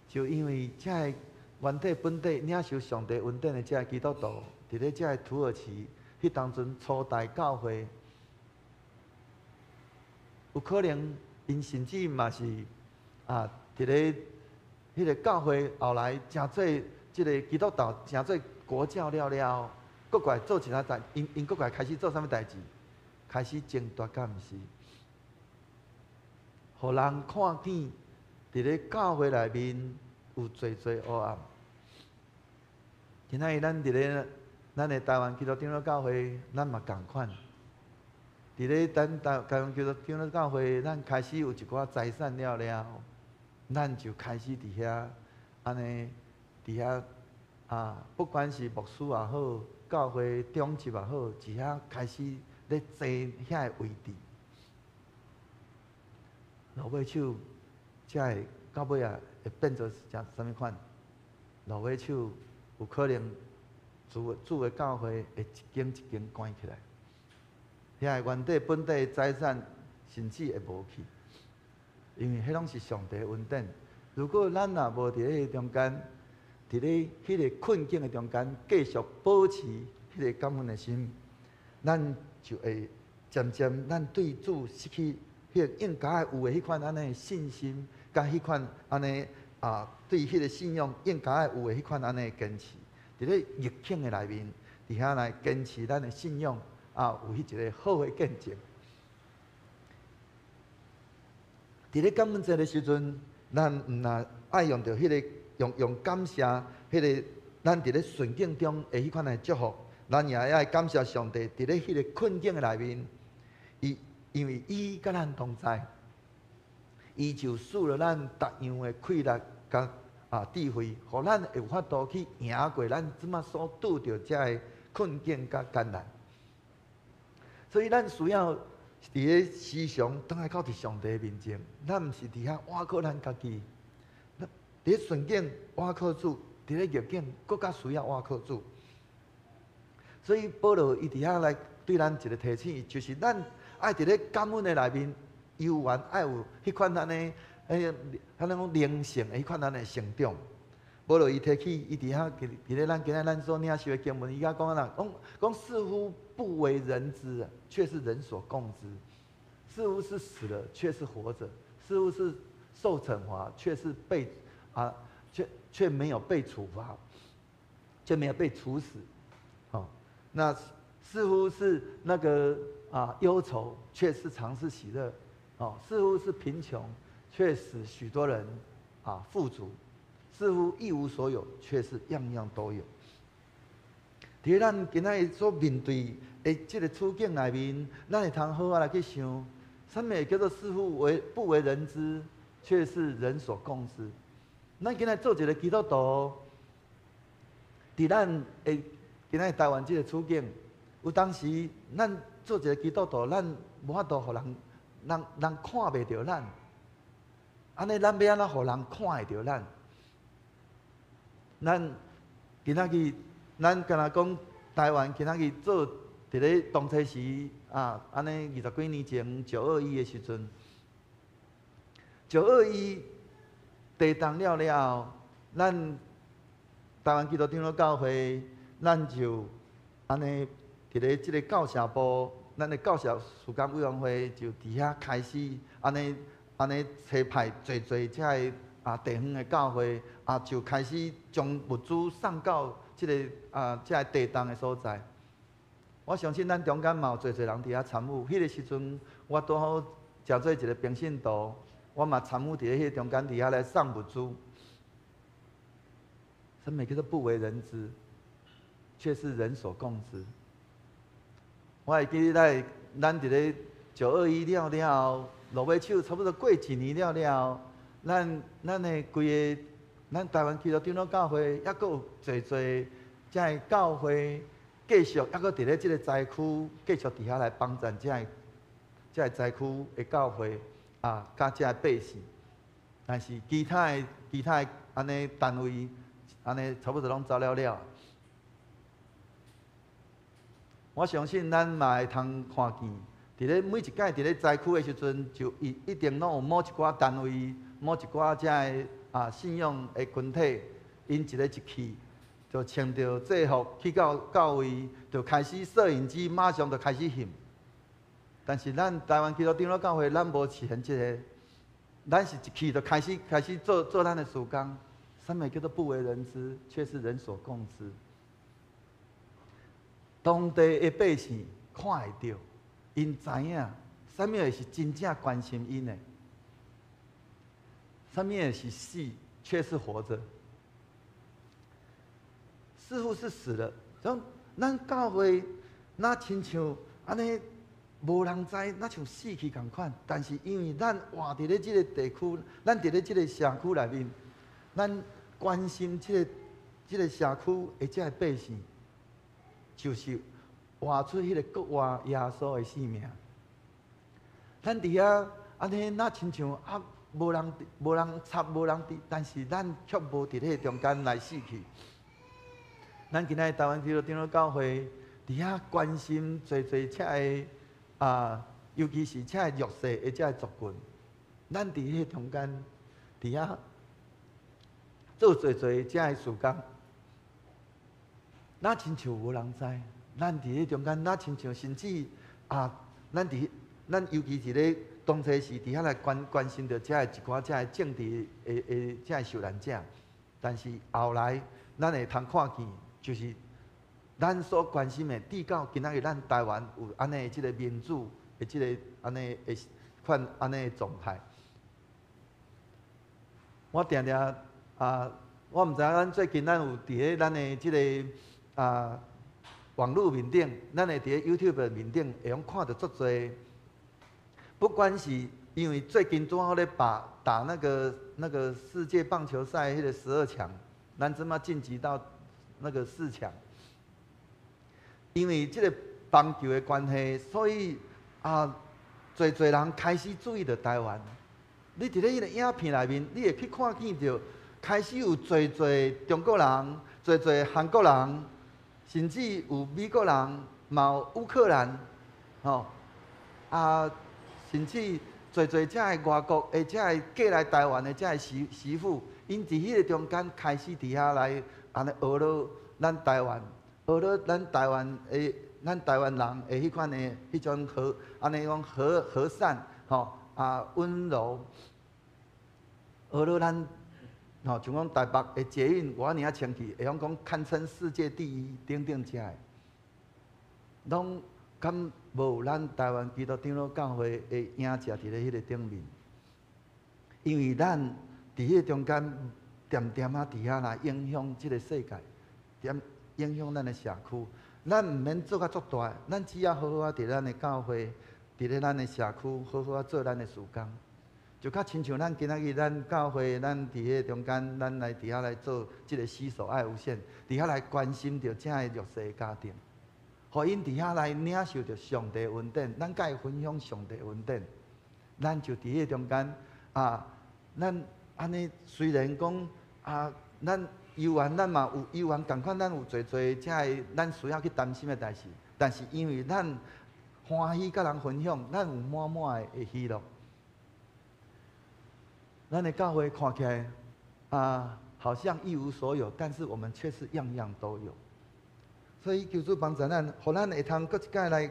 就因为这原地本地领受上帝恩典的这基督徒，伫咧这土耳其迄当阵初代教会，有可能因甚至嘛是伫咧迄个教会后来诚做即个基督徒诚做国教了，搁过来做其他代，因搁过来开始做啥物代志？开始争夺，敢毋是？互人看见。伫咧教会内面有最黑暗。今仔日咱伫咧咱的台湾基督长老教会，咱嘛共款。伫咧咱台湾基督长老教会，咱开始有一寡财产了，咱就开始伫遐安尼伫遐不管是牧师也好，教会长执也好，伫遐开始咧坐遐的位置，落尾手。才会到尾会变做啥物款？落尾手有可能主的教会会一间一间关起来，遐原地本地的财产甚至会无去，因为迄拢是上帝恩典。如果咱若无伫咧中间，伫咧迄个困境的中间，继续保持迄个感恩的心，咱就会渐渐咱对主失去。迄个应该有的迄款安尼信心，甲迄款安尼对迄个信仰应该有的迄款安尼坚持，伫咧逆境的内面，伫遐来坚持咱的信仰有迄一个好的见证。伫咧感恩节的时阵，咱毋若爱用着迄个用感谢迄个咱伫咧顺境中的迄款的祝福，咱也爱感谢上帝伫咧迄个困境的内面，因为伊甲咱同在，伊就赐了咱逐样的气力甲智慧，互咱会有法度去赢过咱即马所拄着遮个困境甲艰难。所以咱需要伫咧时常倒来靠伫上帝面前，咱毋是伫遐倚靠咱家己，伫咧顺境倚靠主，伫咧逆境更加需要倚靠主。所以保罗伊伫遐来对咱一个提醒，就是咱爱伫咧感恩的内面，游玩爱有迄款安尼，咱讲灵性的迄款安尼成长。无就伊提起，伊伫遐伫咧咱今仔咱所领受的经文，伊讲啦，讲似乎不为人知，却是人所共知；似乎是死了，却是活着；似乎是受惩罚，却是却没有被处罚，却没有被处死。那似乎是那个忧愁，却是常是喜乐；似乎是贫穷，却使许多人富足；似乎一无所有，却是样样都有。伫咱今仔日所面对的这个处境内面，咱会通好来去想，什么叫做似乎不为人知，却是人所共知？咱今仔做一个基督徒，伫咱今仔台湾这个处境，有当时咱做一个基督徒，咱无法度互人看袂着咱，安尼咱要安怎互人看会着咱？咱今仔日，咱敢若讲台湾今仔日做伫咧当初时安尼20几年前921的时阵，921地动了了，咱台湾基督长老教会，咱就安尼伫咧即个教社部，咱的教社事工委员会就伫遐开始安尼差派侪遮个地方的教会就开始将物资送到即个遮个地动的所在。我相信咱中间嘛有侪人伫遐参与。迄个时阵，我拄好诚做一个平信徒，我嘛参与伫咧迄中间伫遐来送物资。什么叫做不为人知，却是人所共知？我会记得咱伫咧921了后，落尾手差不多过一年了了，咱的规个咱台湾基督长老教会，还佫有侪遮个教会继续，还佫伫咧即个灾区继续伫遐来帮助遮个灾区的教会甲遮个百姓。但是其他的安尼单位，安尼差不多拢走了了。我相信咱嘛会通看见，伫咧每一届伫咧灾区的时阵，就一定拢有某一寡单位、某一寡遮个信仰的群体，因一个一去，就穿着制服去到教会，就开始摄影机马上就开始翕。但是咱台湾基督长老教会，咱无实现这个，咱是一去就开始做咱的事工。什么叫做不为人知，却是人所共知？当地的百姓看会到，因知影什么是真正关心因的，什么是死却是活着，似乎是死了。咱教会那亲像安尼无人知，那像死去同款。但是因为咱活伫咧这个地区，咱伫咧这个社区内面，咱关心这个社区的这个百姓，就是活出迄个国活耶稣的性命。咱伫遐安尼，那亲像无人插，无人伫，但是咱却无伫迄中间来死去。咱今仔台湾基督长老教会伫遐关心侪遮个尤其是遮个弱势的遮个族群，咱伫迄中间伫遐做侪遮个事工，那亲像无人知。咱伫迄中间，那亲像甚至咱尤其是咧当初时伫遐来关心着遮个一寡遮个政治的遮个受难者，但是后来咱会通看见，就是咱所关心的，至到今仔日咱台湾有安尼即个民主的即个安尼的款安尼的状态。我定我毋知影咱最近咱有伫咧咱的即个网络面顶，咱会伫咧 YouTube 的面顶会用看到足侪，不管是因为最近拄好咧打那个世界棒球赛迄个12强，咱即马晋级到那个4强。因为这个棒球的关系，所以侪人开始注意到台湾。你伫咧迄个影片内面，你会去看见到，开始有侪中国人、侪韩国人，甚至有美国人，嘛有乌克兰，吼啊，甚至侪遮的外国的遮的嫁来台湾的遮的媳妇，因伫迄个中间开始伫遐来安尼学了咱台湾，学了咱台湾人的迄款的迄种安尼讲和善，吼温柔，学了咱。吼，像讲台北的捷运，我尔清气，会晓讲堪称世界第一，等等遮的，拢敢无有咱台湾基督长老教会的影射伫咧迄个顶面？因为咱伫迄个中间，点点啊伫遐来影响即个世界，点影响咱的社区。咱毋免做甲足大，咱只要好好啊伫咱的教会，伫咧咱的社区，好好啊做咱的事工。就较亲像咱今仔日咱教会，咱伫迄中间，咱来伫遐来做即个洗手爱无限，伫遐来关心着遮个弱势家庭，互因伫遐来领受着上帝恩典，咱甲伊分享上帝恩典，咱就伫迄中间咱安尼虽然讲咱游玩，咱嘛有游玩，共款咱有侪遮个咱需要去担心的代志，但是因为咱欢喜甲人分享，咱有满满的喜乐。咱的教会看起来好像一无所有，但是我们却是样样都有。所以求主帮助咱，互咱会通搁一摆来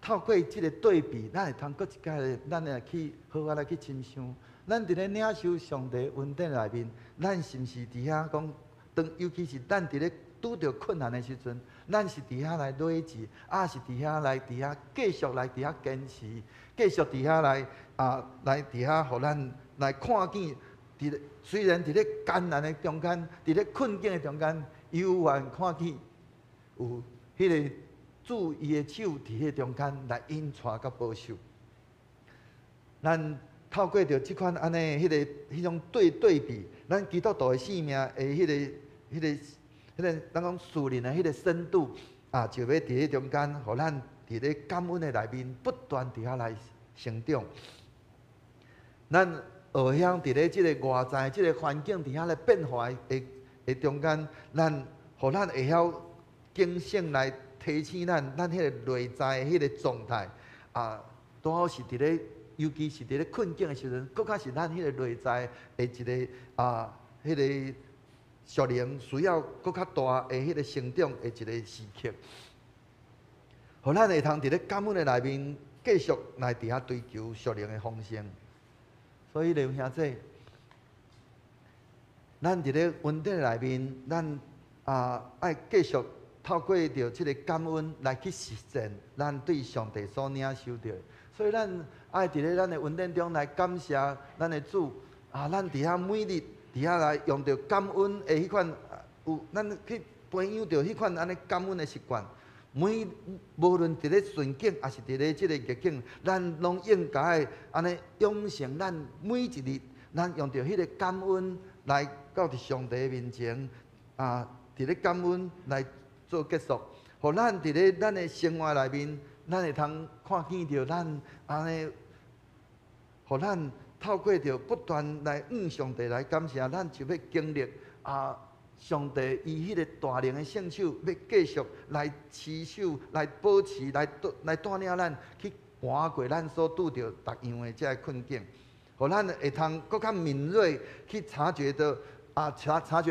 透过这个对比，咱会通搁一摆咱来去好好来去亲像，咱伫咧领受上帝恩典内面，咱是毋是伫遐讲，尤其是咱伫咧拄着困难的时阵，咱是伫遐来累积，是伫遐来伫遐继续来伫遐坚持，继续伫遐来来伫遐，互咱来看见，虽然伫咧艰难的中间，伫咧困境的中间，犹原看见有迄个主伊的手伫迄中间来引带甲保守。咱透过着即款安尼迄种对比，咱基督徒的生命的迄个，咱讲属灵的迄个深度就要伫迄中间，互咱伫咧感恩的内面不断伫遐来成长。咱学晓伫咧即个外在即个环境伫遐来变化的中间，互咱会晓警醒来提醒咱迄个内在的迄个状态拄好是伫咧，尤其是伫咧困境的时阵，搁较是咱迄个内在的一个迄个。属灵需要搁较大的迄个成长的一个时刻，互咱会通伫咧感恩的内面继续来伫遐追求属灵的丰盛。所以，弟兄兄弟，咱伫咧恩典内面，咱爱继续透过着即个感恩来去实践咱对上帝所领受着。所以，咱爱伫咧咱的恩典中来感谢咱的主咱伫遐每日。伫遐来用着感恩的迄款咱去培养着迄款安尼感恩的习惯。无论伫咧顺境，还是伫咧即个逆境，咱拢应该安尼养成咱每一日，咱用着迄个感恩来到伫上帝面前伫咧感恩来做结束，互咱伫咧咱的生活内面，咱会通看见着咱安尼，互咱。透过着不断来上帝来感谢，咱就要经历上帝以迄个大能的圣手，要继续来持守、来保持、来带领咱去爬过咱所拄着逐样的这个困境，互咱会通更较敏锐去察觉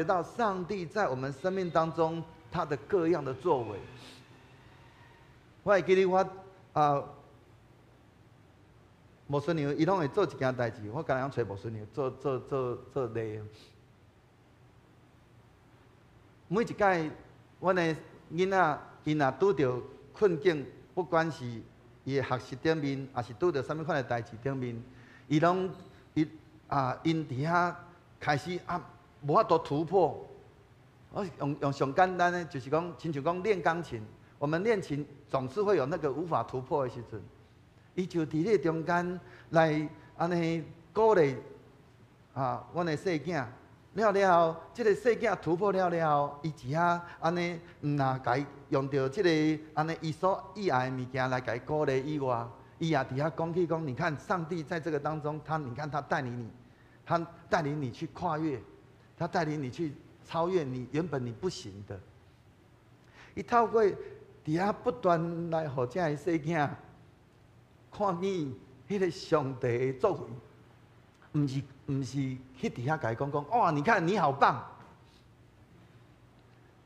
到上帝在我们生命当中他的各样的作为。我会记得我牧师娘，伊拢会做一件代志，我刚才找牧师娘做例。每一届，阮的囡仔，因若拄着困境，不管是伊的学习顶面，还是拄着什么款的代志顶面，伊拢因伫遐开始无法度突破。我用上简单的，就是讲，亲像讲练钢琴，我们练琴总是会有那个无法突破的时阵。伊就伫咧中间来安尼鼓励阮的细囝了后，即个细囝突破了后，伊只安尼毋若甲伊用着即个安尼伊所意爱的物件来甲伊鼓励以外，伊也伫遐讲起讲，你看上帝在这个当中，你看他带领你去跨越，他带领你去超越你原本你不行的。伊透过伫遐不断来，互遮个细囝看见迄个上帝的作为，毋是去伫遐甲伊讲哇，你看你好棒。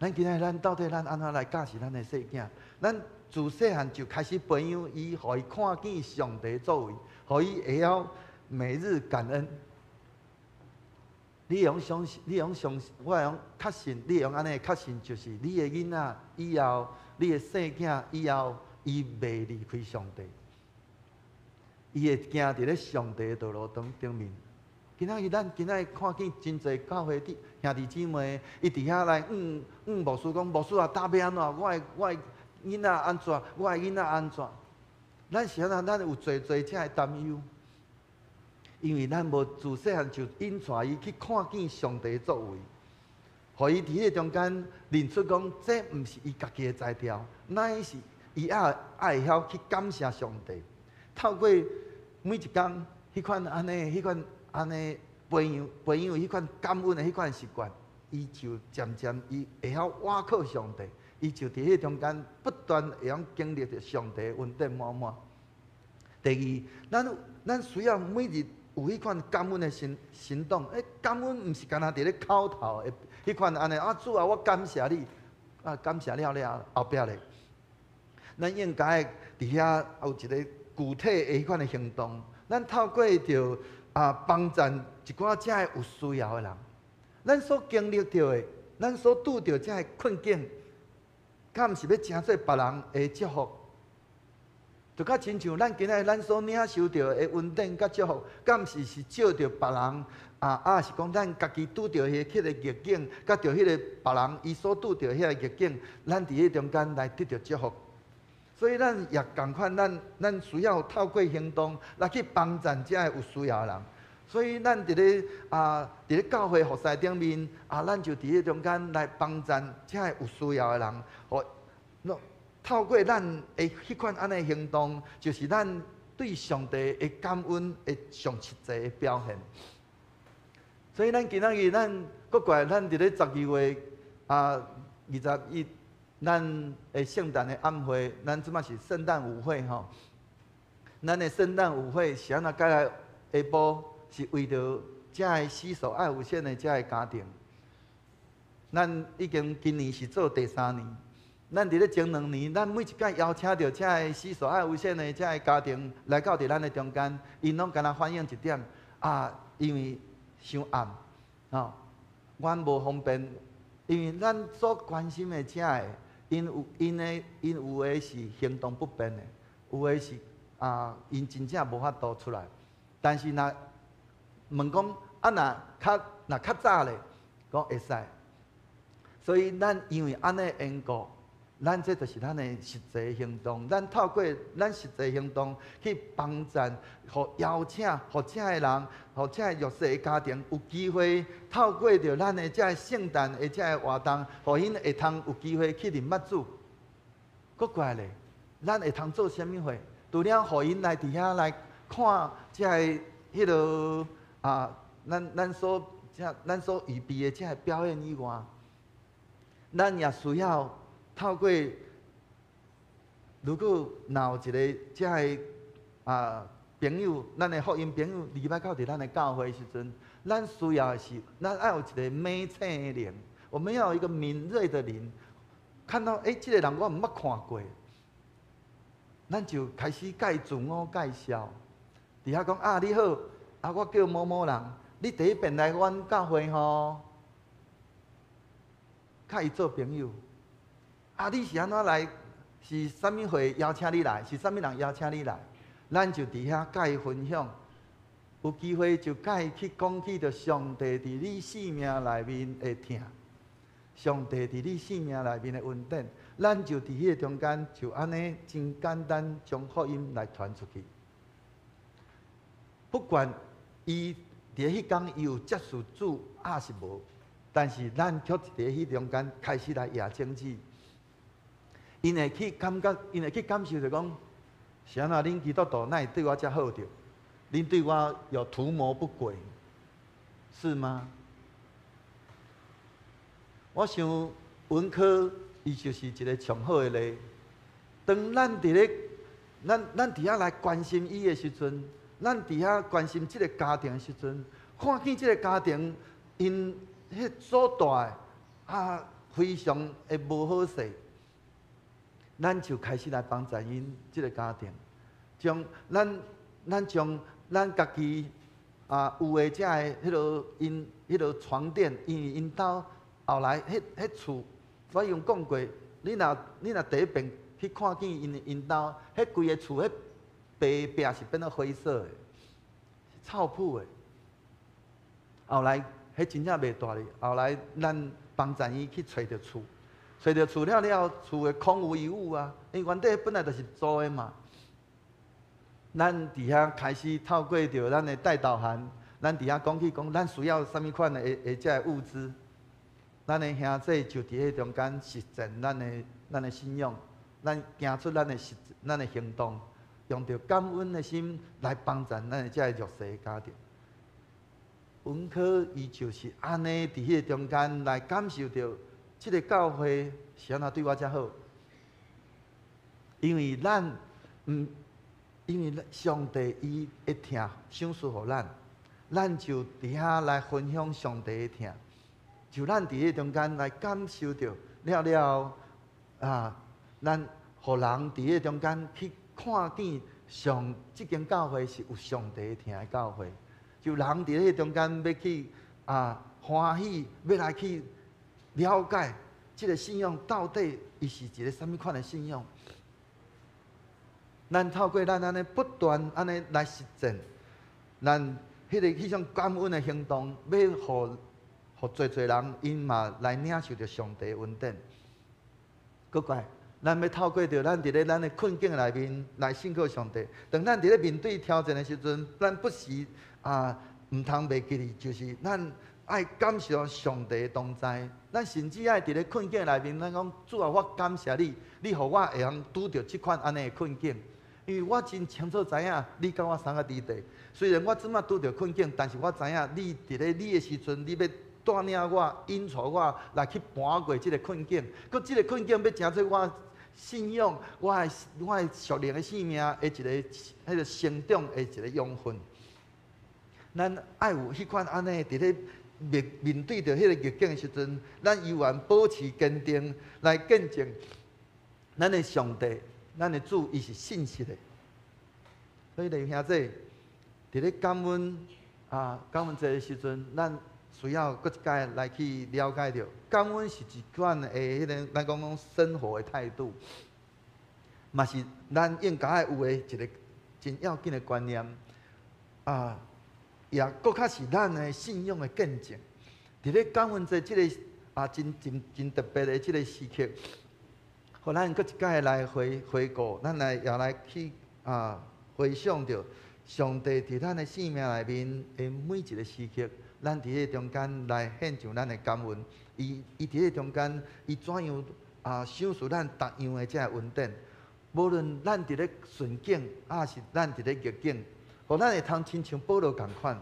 咱今仔咱到底咱安怎来教示咱的细囝？咱自细汉就开始培养伊，互伊看见上帝的作为，互伊会晓每日感恩。你用相信，你用相信，我用确信，你用安尼确信，就是你的囡仔以后，你的细囝以后，伊袂离开上帝，伊会行伫咧上帝的道路顶面。咱今仔看见真侪教会弟兄弟姊妹，伊伫遐来牧师讲，牧师啊，答要安怎？我的囡仔安怎？我的囡仔安怎？咱是安怎？咱有侪遮的担忧。因为咱无自细汉就引带伊去看见上帝的作为，互伊伫迄个中间认出讲，这毋是伊家己的才调，乃是伊爱会晓去感谢上帝。透过每一工迄款安尼培养迄款感恩的迄款习惯，伊就渐渐伊会晓倚靠上帝，伊就伫迄中间不断会晓经历着上帝的恩典满满。第二，咱需要每日有迄款感恩的行动，感恩毋是干那伫咧口头的迄款安尼主啊，我感谢你，感谢了后壁咧，咱应该伫遐有一个具体的迄款的行动，咱透过着帮助一寡遮个有需要的人，咱所经历到的，咱所拄到遮个困境，敢毋是要成做别人的祝福？就较亲像咱今仔咱所领受到的恩典甲祝福，敢是照着别人是讲咱家己拄到迄个逆境，甲着迄个别人伊所拄到迄个逆境，咱伫迄中间来得到祝福。所以咱也共款，咱需要透过行动来去帮助遮个有需要的人。所以咱伫咧教会服侍顶面咱就伫迄中间来帮助遮个有需要的人，透过咱的迄款安尼行动，就是咱对上帝的感恩的上实际的表现。所以咱今仔日咱国怪咱伫咧12月21，咱的圣诞的晚会，咱即马是圣诞舞会吼。咱的圣诞舞会是安怎改来下晡，是为着遮个死所爱有限的遮个家庭。咱已经今年是做第3年。咱伫咧前2年，咱每一届邀请到遮个死所爱有限的遮个家庭来到伫咱的中间，因拢敢若反映一点因为伤暗阮无方便，因为咱所关心的遮个，因有的是行动不便的，有的是因真正无法度出来。但是若问讲若较早咧，讲会使。所以咱因为安尼缘故。咱这就是咱的实际行动，咱透过咱实际行动去帮助，互邀请，互遮个人，互遮个弱势的家庭有机会透过着咱的遮个圣诞的遮个活动，互因会通有机会去啉捌酒。搁怪咧，咱会通做啥物货？除了互因来伫遐来看遮个迄落咱所预备的遮个表演以外，咱也需要。透过，如果有一个遮个朋友，咱的福音朋友离开到伫咱的教会时阵，咱需要的是，咱要有一个美测的灵，我们要有一个敏锐的灵，看到这个人我毋捌看过，咱就开始甲伊自我介绍，伫遐讲你好，我叫某某人，你第一遍来阮教会吼，甲伊做朋友。你是安怎来？是啥物会邀请你来？是啥物人邀请你来？咱就伫遐甲伊分享，有机会就甲伊去讲起着上帝伫你生命内面的疼，上帝伫你生命内面的恩典，咱就伫迄个中间就安尼真简单将福音来传出去。不管伊伫迄天伊有接受主还是无，但是咱却伫迄中间开始来亚争执。因会去感觉，因会去感受着讲，是安那恁基督徒哪会对我遮好着？恁对我有图谋不轨，是吗？我想文科伊就是一个上好的例。当咱伫咧，咱伫遐来关心伊的时阵，咱伫遐关心即个家庭的时阵，看见即个家庭因迄所带非常的无好势，咱就开始来帮助因即个家庭，将咱将咱家己有的遮的迄落床垫，因为因兜后来迄厝，我用讲过，你若第一遍去看见因兜，迄规个厝迄白壁是变做灰色的，臭铺的。后来迄真正袂大哩，后来咱帮助伊去找着厝，找着厝了，厝的空无一物啊，因为原底本来就是租的嘛。咱伫遐开始透过着咱的带导函，咱伫遐讲，咱需要啥物款的遮物资，咱的兄弟就伫迄中间实践咱的信仰，咱行出咱的行动，用着感恩的心来帮助咱的遮弱势的家庭。文科伊就是安尼伫迄个中间来感受到，即个教会是安怎对我遮好，因为上帝伊会疼赏赐互咱，咱就伫遐来分享上帝的疼，就咱伫迄中间来感受到咱互人伫迄中间去看见即间教会是有上帝的疼的教会。就人伫迄中间要去欢喜，要来去了解即个信仰到底伊是一个啥物款的信仰。咱透过咱安尼不断安尼来实践，咱迄种感恩的行动，要互侪人因嘛来领受着上帝的恩典。搁过来，咱要透过着咱伫咧咱的困境内面来信靠上帝。当咱伫咧面对挑战的时阵，咱不时唔通袂记哩，就是咱爱感谢上帝的同在。咱甚至爱伫咧困境内面，咱讲主啊，我感谢你，你互我会通拄着即款安尼的困境。因为我真清楚知影，你甲我三个伫地。虽然我即马拄着困境，但是我知影你伫咧你的时阵，你要带领我、引导我来去搬过即个困境。佮即个困境要成做我信仰、我的属灵的生命的一个迄个成长的一个养分。咱爱有迄款安尼伫咧面对着迄个逆境的时阵，咱依然保持坚定，来见证咱的上帝。咱的主伊是信实的，所以弟兄姊妹，伫咧感恩节的时阵，咱需要搁一摆来去了解着，感恩是一款的迄个咱讲生活的态度，嘛是咱应该爱有的一个真要紧的观念也搁较是咱的信仰的见证。伫咧感恩节即个真特别的即个时刻。互咱搁一摆来回顾，咱也来去回想着上帝伫咱的生命内面的每一个时刻，咱伫迄中间来献上咱的感恩。伊伫迄中间，伊怎样赏赐咱逐样的遮恩典？无论咱伫咧顺境，是咱伫咧逆境，互咱会通亲像保罗共款，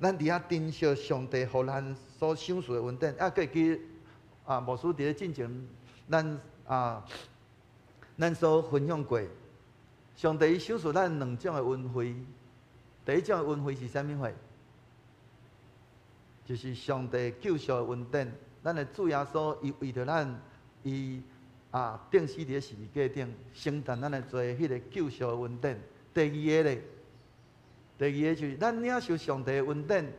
咱伫遐珍惜上帝互咱所赏赐的恩典。搁会记牧师伫咧进前，咱所分享过，上帝赏赐咱两种的恩惠。第一种的恩惠是啥物货？就是上帝救赎的恩典。咱的主耶稣伊为着咱，伊钉死伫咧十字架顶，承担咱的罪，迄个救赎的恩典。第二个就是咱领受上帝的恩典，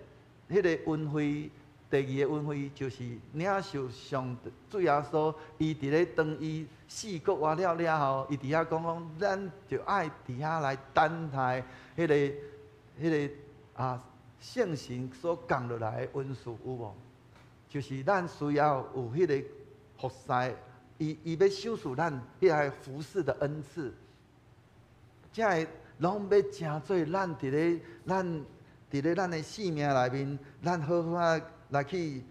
迄个恩惠。第二个恩惠就是领受上主耶稣，伊伫咧当伊死过活了后，伊伫遐讲，咱就爱伫遐来等待迄个圣神所降落来的恩赐，有无？就是咱需要有迄个服侍，伊要赏赐咱迄个服侍的恩赐，才会拢要成做咱伫咧咱的生命内面，咱好好来去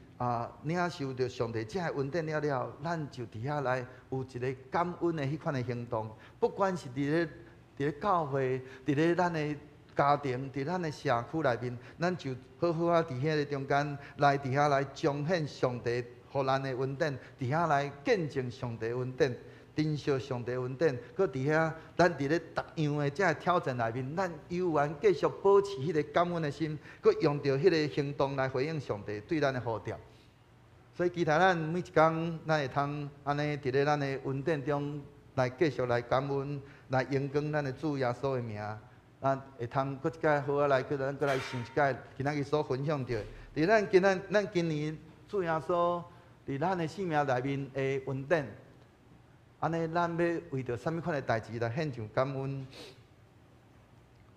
领受着上帝这恩典了，咱就伫遐来有一个感恩的迄款的行动。不管是伫咧教会，伫咧咱的家庭，伫咱的社区内面，咱就好好伫遐个中间来伫遐来彰显上帝互咱的恩典，伫遐来见证上帝恩典，珍惜上帝恩典。搁伫遐，咱伫咧逐样的这挑战内面，咱犹原继续保持迄个感恩的心，搁用着迄个行动来回应上帝对咱的呼召。所以期待咱每一天，咱会通安尼伫咧咱的恩典中来继续来感恩，来荣光咱的主耶稣的名。咱会通搁一届好啊来，咱搁来想一届今仔日所分享着。伫咱今年主耶稣伫咱的生命内面的恩典，安尼咱要为着什么款的代志来献上感恩？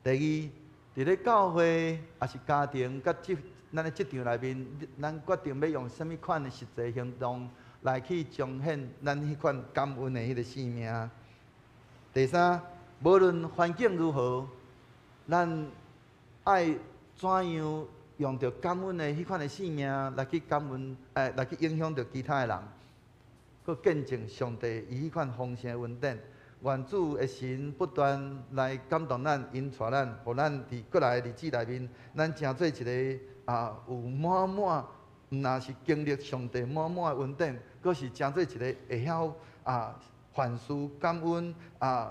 第二，伫咧教会也是家庭，甲咱的职场内面，咱决定要用什么款的实际行动来去彰显咱迄款感恩的迄个生命。第三，无论环境如何，咱爱怎样用着感恩的迄款的生命来去感恩，来去影响着其他的人，佮见证上帝以迄款丰盛的恩典。愿主的神不断来感动咱，引带咱，互咱伫过来的日子内面，咱成做一个有满满，毋若是经历上帝满满的恩典，佮是成做一个会晓凡事感恩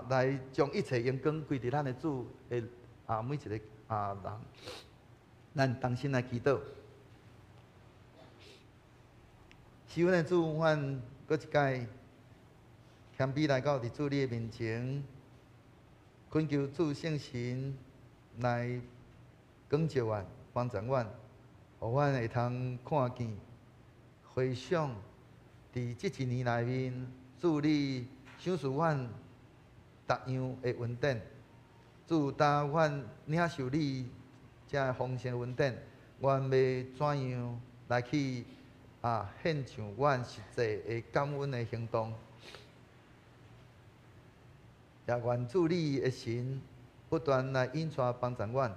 来将一切荣光归伫咱的主的每一个人。咱同心来祈祷，是阮的主，阮搁一届谦卑来到伫主你的面前，恳求主圣神来光照阮、帮助阮，互阮会通看见、回想伫即一年内面，主你赏赐阮逐样的恩典。主，当阮领受你这丰盛恩典，阮要怎样来去献上阮实际的感恩的行动？也愿主你的神不断来引带帮助阮，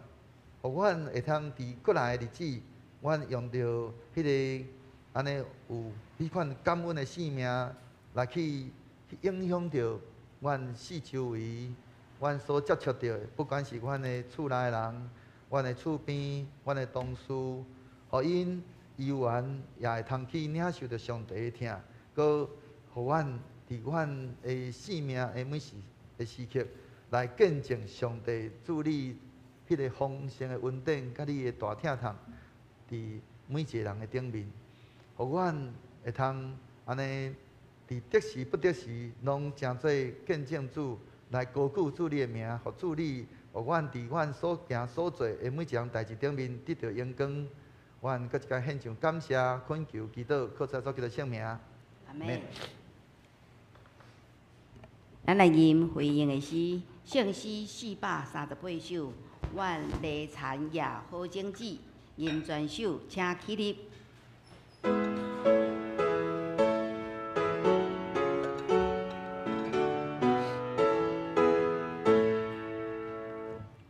互阮会通伫过来的日子，阮用着迄个安尼有迄款感恩的生命来去影响着阮四周围。阮所接触到的，不管是阮的厝内人、阮的厝边、阮的同事，互因犹原也会通去领受着上帝的疼，佮互阮伫阮的生命的每时的时刻，来见证上帝助你迄个丰盛的恩典，甲你的大疼痛，伫每一个人的顶面，互阮会通安尼伫得时不得时，拢诚做见证主。来高举主你的名，互主你，互阮伫阮所行所做的每一样代志顶面得到荣光。阮搁一届献上感谢、恳求、祈祷，靠着主基督圣名。阿门。咱来念回应的诗，圣诗438首，愿礼残夜好整旨，吟全首，请起立。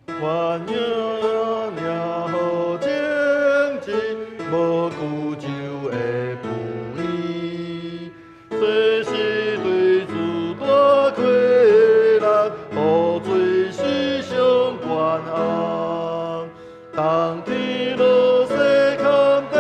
愿迎领好正直，无辜就会不义。随时对主大快乐，好最世上关安。当天落雪看地，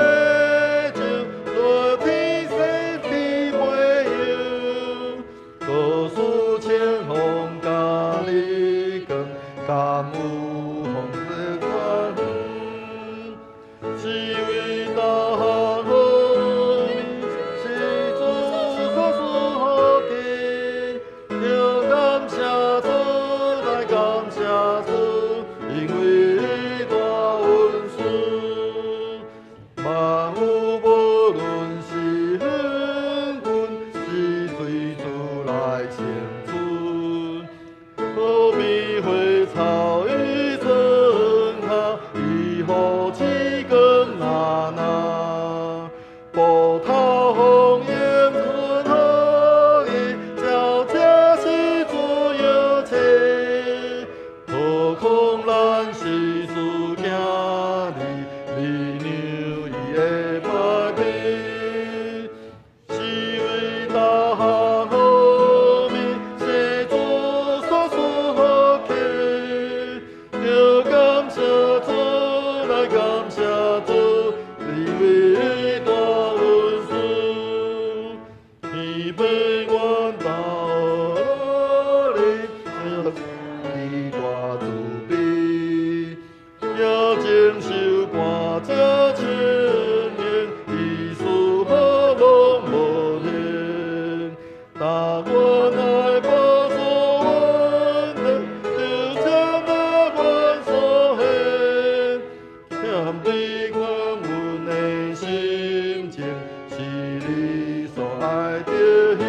你所爱的行，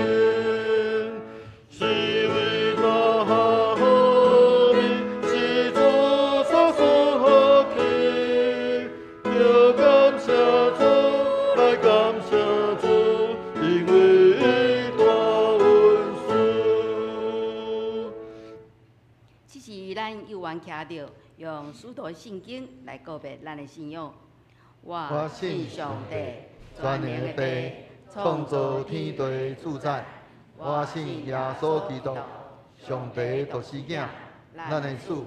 是伟大好名，是主所属的，要感谢主，来感谢主，因为大恩赐。这是咱又愿徛着用许多圣经来告别咱的信仰。我信上帝，全能的父，创造天地主宰。我信耶稣基督，上帝独生子，咱的主，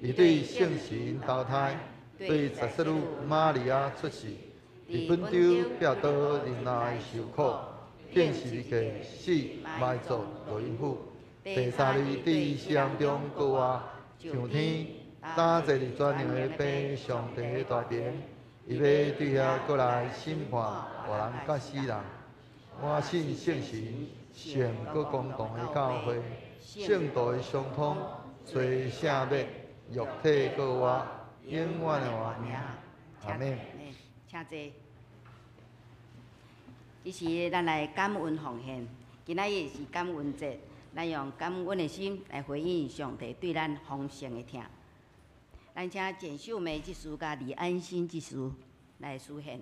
伊对圣神投胎，对十色女玛利亚出世，伫本州ped倒忍耐受苦，并是个死埋葬落阴府，第三日伫死人中搁活，上天担坐伫全能的父上帝的大殿。伊要对遐过来审判活人甲死人。我信圣神，圣搁公堂的教会，圣道的相通，做圣灭，肉体搁活，永远的活命。阿免。请坐。这是咱来感恩奉献，今仔日是感恩节，咱用感恩的心来回应上帝对咱丰盛的疼。咱请简秀梅这首甲李安心这首来书献。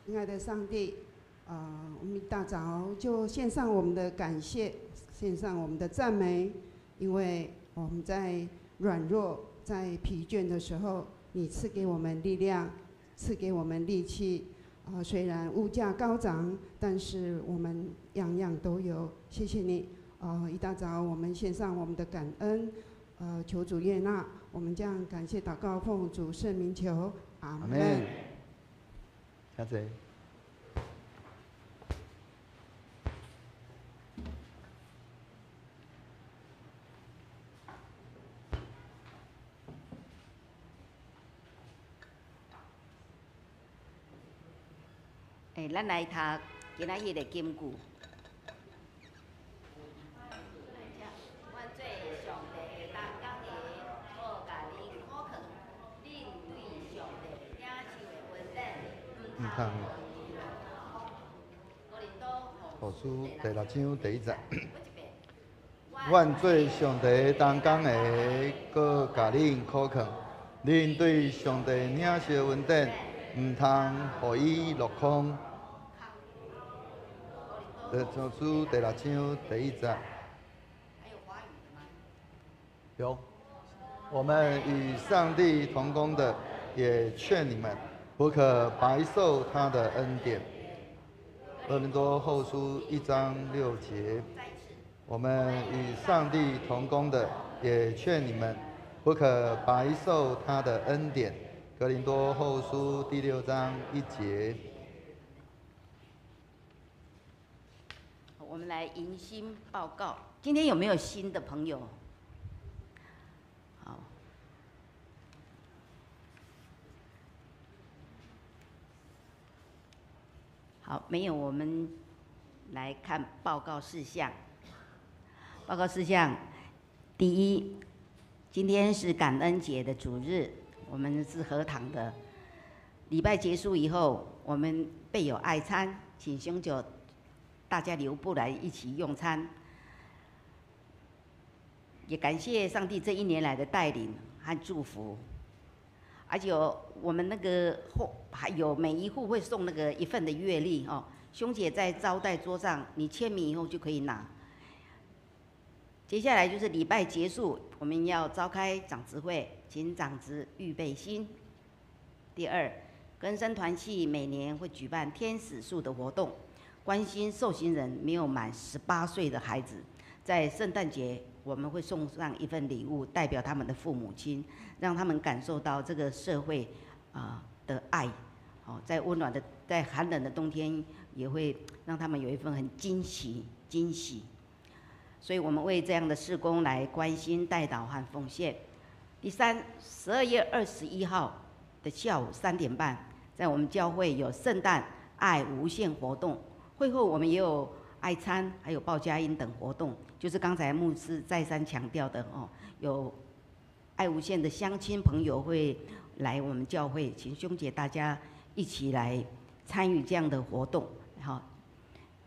亲爱的上帝，我们一大早就献上我们的感谢，献上我们的赞美，因为我们在软弱、在疲倦的时候，你赐给我们力量，赐给我们力气。虽然物价高涨，但是我们样样都有。谢谢你。一大早我们献上我们的感恩，求主悦纳。我们将感谢祷告奉主圣名求，阿门。请坐。咱来读今仔日的金句。阮做上帝当工的，好甲恁好劝，恁对上帝领受的恩典，唔通。互书第6章第1节。阮做上帝当工的，搁甲恁苦劝，恁对上帝领受的恩典，唔通互伊落空。主书第6章第1节。有，我们与上帝同工的，也劝你们不可白受他的恩典。哥林多后书1章6节，我们与上帝同工的，也劝你们不可白受他的恩典。哥林多后书第6章1节。我们来迎新报告，今天有没有新的朋友？好。好，没有，我们来看报告事项。报告事项，第一，今天是感恩节的主日，我们是合堂的。礼拜结束以后，我们备有爱餐，请兄弟大家留步来一起用餐。也感谢上帝这1年来的带领和祝福。而且我们那个还有每一户会送那个1份的月历哦，兄姐在招待桌上，你签名以后就可以拿。接下来就是礼拜结束，我们要召开长执会，请长执预备心。第二，更生团契每年会举办天使树的活动，关心受刑人没有满18岁的孩子，在圣诞节我们会送上1份礼物，代表他们的父母亲，让他们感受到这个社会的爱。在温暖的、在寒冷的冬天，也会让他们有一份很惊喜。所以我们为这样的事工来关心、代祷和奉献。第三，12月21号的下午3点半，在我们教会有圣诞爱无限活动，会后我们也有爱餐，还有报佳音等活动，就是刚才牧师再三强调的哦，有爱无限的乡亲朋友会来我们教会，请兄姐大家一起来参与这样的活动。好，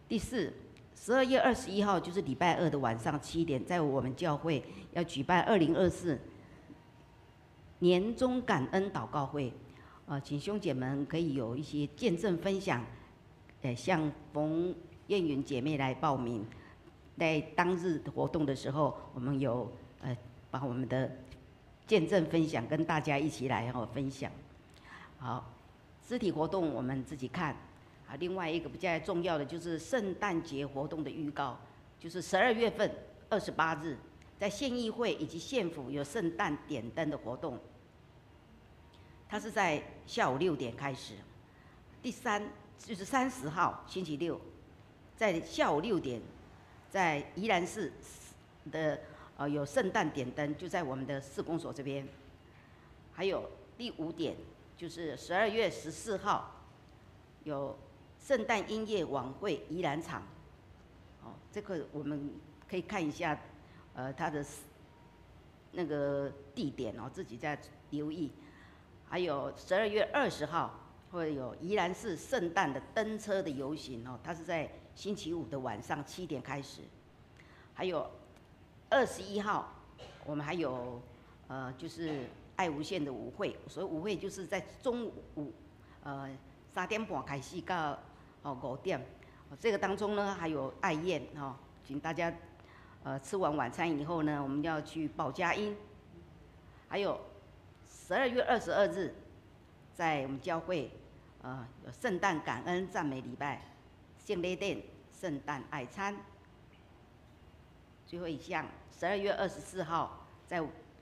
第四，12月21号就是礼拜2的晚上7点，在我们教会要举办2024年终感恩祷告会，请兄姐们可以有一些见证分享，向冯燕云姐妹来报名。在当日活动的时候，我们有把我们的见证分享跟大家一起来分享。好，肢体活动我们自己看。另外一个比较重要的就是圣诞节活动的预告，就是12月份28日，在县议会以及县府有圣诞点灯的活动，它是在下午6点开始。第三就是30号星期六，在下午6点，在宜兰市的有圣诞点灯，就在我们的市公所这边。还有第5点就是12月14号有圣诞音乐晚会宜兰场，这个我们可以看一下，它的那个地点自己再留意。还有12月20号会有宜兰市圣诞的灯车的游行它是在星期5的晚上7点开始。还有21号，我们还有就是爱无限的舞会，所以舞会就是在中午3点半开始到5点，这个当中呢还有爱宴请大家吃完晚餐以后呢，我们要去报佳音。还有12月22日，在我们教会有圣诞感恩赞美礼拜、圣礼殿、圣诞爱餐。最后一项，12月24号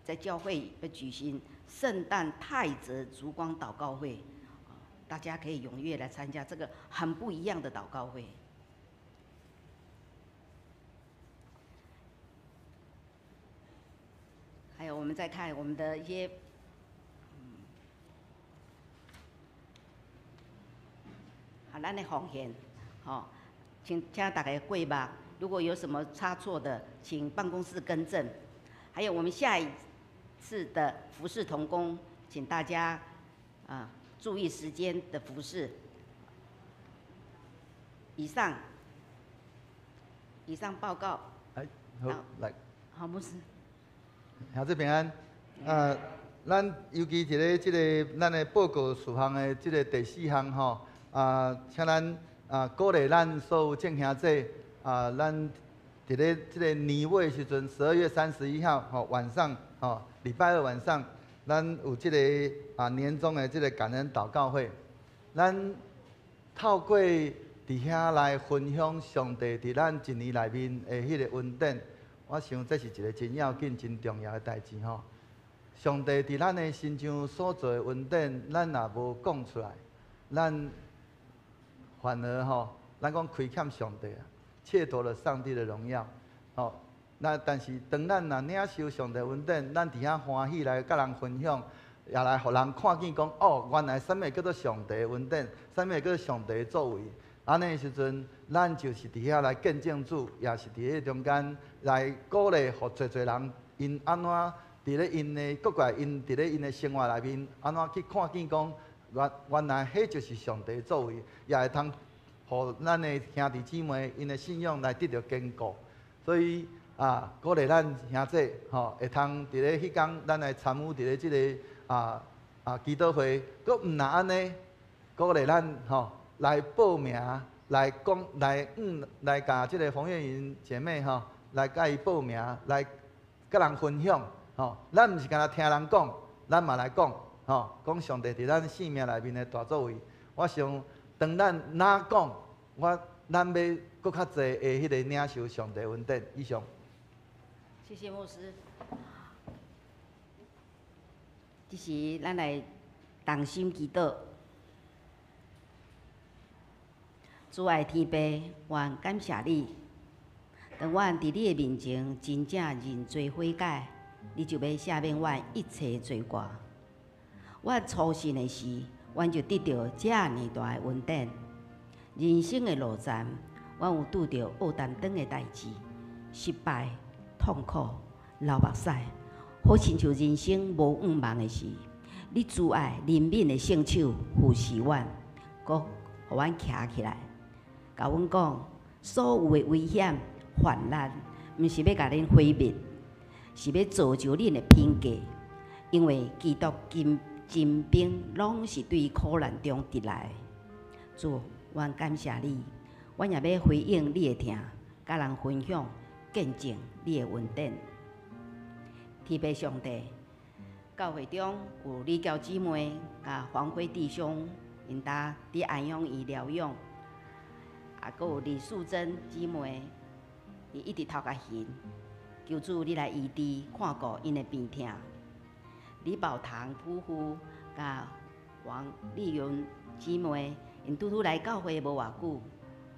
在教会会举行圣诞泰泽烛光祷告会，大家可以踊跃来参加这个很不一样的祷告会。还有我们再看我们的一些咱的奉献，请大家过吧。如果有什么差错的，请办公室更正。还有我们下一次的服事同工，请大家注意时间的服事。以上报告。好，来。好，牧师。兄弟平安。咱尤其咱的报告事项的第4项请咱鼓励咱所有众兄弟咱伫咧年尾的时阵，12月31号晚上礼拜2晚上，咱有年终的感恩祷告会。咱透过伫遐来分享上帝伫咱一年内面的迄个恩典。我想这是一个真要紧、真重要的代志吼。上帝伫咱的身上所做的恩典，咱若无讲出来，咱反而吼，咱讲亏欠上帝啊，窃夺了上帝的荣耀。吼，那但是当咱若领受上帝恩典，咱伫遐欢喜来甲人分享，也来互人看见讲，哦，原来什么叫做上帝的恩典，什么叫做上帝的作为。安尼时阵，咱就是伫遐来见证主，也是伫迄中间来鼓励，互侪侪人因安怎伫咧因的国外，因伫咧因的生活内面，安怎去看见讲，原来迄就是上帝的作为，也会通互咱的兄弟姊妹因的信仰来得到坚固。所以鼓励咱兄弟吼，会通伫咧迄天，咱来参与伫咧即个祈祷会，佫毋若安尼，鼓励咱吼。来报名，来讲，来甲即个黄月云姐妹吼，来甲伊报名，来甲人分享吼。咱毋是干那听人讲，咱嘛来讲吼，讲上帝伫咱生命内面的大作为。我想，当咱哪讲，咱要搁较济的迄个领受上帝恩典。以上。谢谢牧师。这是咱来同心祈祷。主爱天父，愿感谢你。当阮伫你的面前真正认罪悔改，你就要赦免阮一切罪过。阮初信的时，阮就得到这样大的恩典。人生的路站，阮有拄着恶担当的代志，失败、痛苦、流目屎，好亲像人生无圆满的时，你主爱怜悯的圣手扶持阮，搁互阮徛起来。甲阮讲，所有的危险、患难，毋是要甲恁毁灭，是要造就恁的品格。因为基督真兵拢是对苦难中得来。主，阮感谢你，阮也要回应你的听，甲人分享、见证你的恩典。天父上帝，教会中有李教姊妹、甲黄辉弟兄，因搭伫安养院疗养。阁有李素贞姊妹，伊一直头甲晕，求主你来医治，看顾因的病痛。李宝堂夫妇甲王丽云姊妹，因拄来教会无偌久，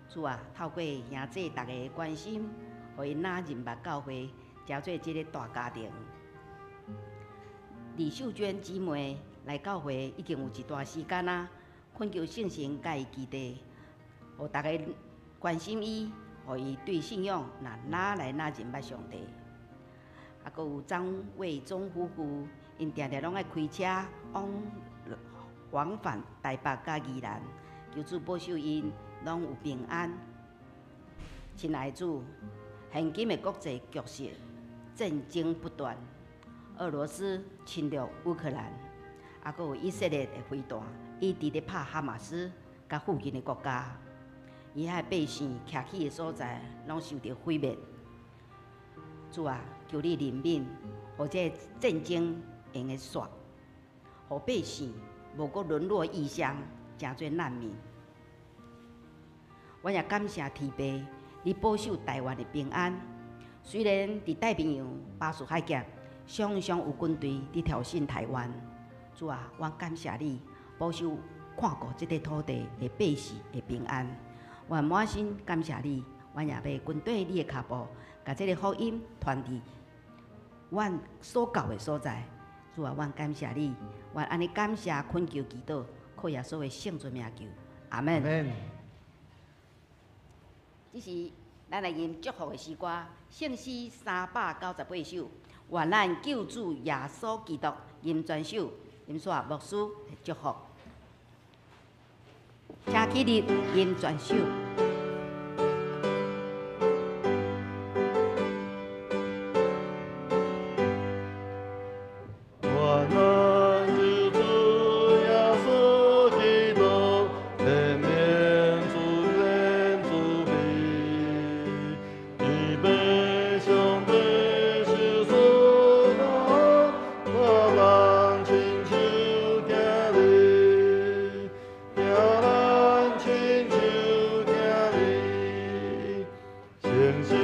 主啊，透过兄弟大家的关心，互因纳入教会，交做即个大家庭。李秀娟姊妹来教会已经有一段时间啦，恳求圣神甲伊基地。互大家关心伊，互伊对信仰哪来哪认捌上帝。阁有张卫忠夫妇，因常常拢爱开车往返台北甲宜兰，求主保守因拢有平安。亲爱的主，现今的国际局势战争不断，俄罗斯侵略乌克兰，阁有以色列的飞弹一直咧拍哈马斯甲附近的国家。伊遐百姓徛起的所在，拢受到毁灭。主啊，求你怜悯，或者战争用的煞，互百姓无阁沦落异乡，成做难民。我也感谢天父，你保守台湾的平安。虽然伫太平洋巴士海峡常常有军队伫挑衅台湾，主啊，我感谢你保守看顾这块土地的百姓的平安。我满心感谢你，我也要跟对你的脚步，把这个福音传递阮所到的所在。主啊，我感谢你，我安尼感谢恳求祈祷，靠耶稣的圣尊名求，阿门。这是咱来吟祝福的诗歌，圣诗398首，愿咱救主耶稣基督吟全首，吟煞牧师祝福。请起立，吟全首。亲像心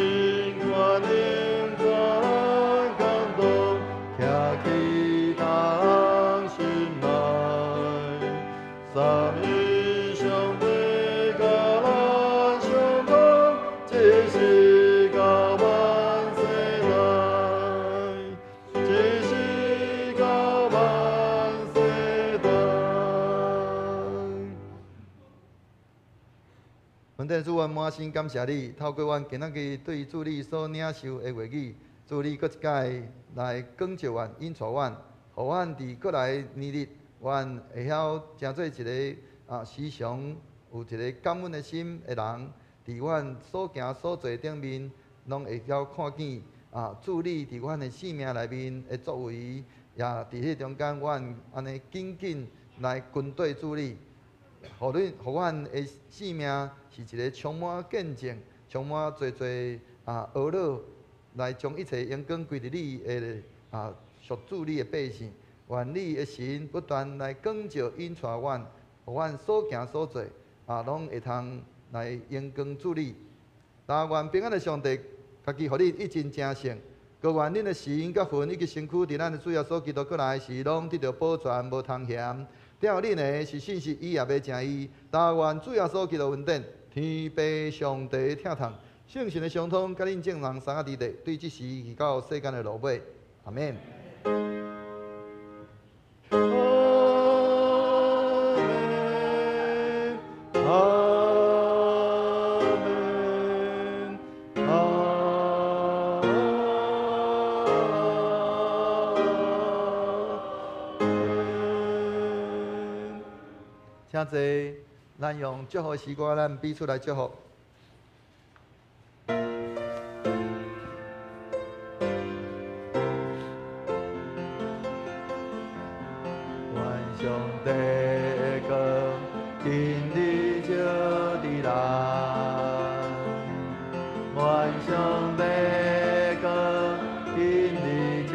愿应全感动，徛起当心内，三一上帝甲咱相同，一世到万世代，一世到万世代。阮天主，阮满心感谢你，透过阮今仔日对主你所领受的话语，主你搁一届来广召阮、引带阮，互阮伫过来年日，阮会晓成做一个时常有一个感恩的心的人，伫阮所行所做顶面，拢会晓看见主你伫阮的生命内面的作为，也伫迄中间，阮安尼紧紧来跟对主你。互阮的生命是一个充满见证、充满侪懊恼，来将一切阳光归伫你的属主你的百姓。愿你的神不断来光照引带阮，互阮所行所做拢会通来阳光主你。但愿平安的上帝，家己互你一真正圣。各愿恁的神甲魂以及身躯，伫咱的主耶稣基督过来时，拢得到保全，无通嫌。了恁的是信息，伊也要正义。但愿主耶稣基督恩典，天父上帝疼痛，圣神的相通，甲恁众人三个伫地，对即时去到世间的落尾。阿免。请坐，咱用祝福时光，咱彼此来祝福。愿上帝的光今日照伫咱，愿上帝的光今日照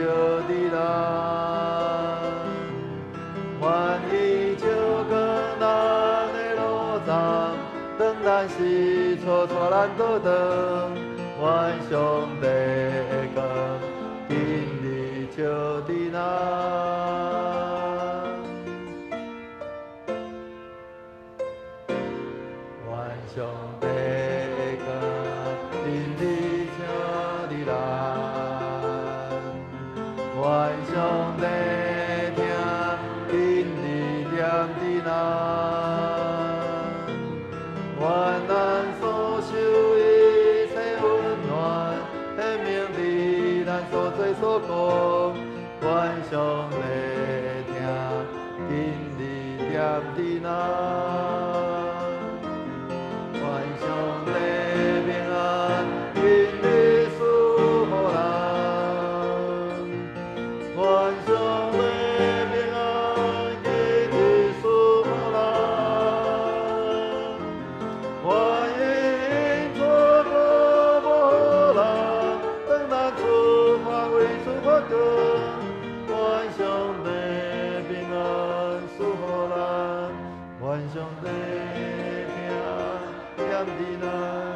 伫咱，愿伊照光。咱是错错咱倒转，愿上帝的光今日照伫咱。愿上帝的光今日照伫咱，愿上帝听今日念伫咱。愿咱所受一切温暖，显明伫咱所做所讲。愿上帝听，今日念伫咱。愿上帝平安，今日赐予咱。愿上帝平安，今日赐予咱。愿因错过无人，当咱出发为出发光。愿上帝平安赐予咱，愿上帝平安念伫咱。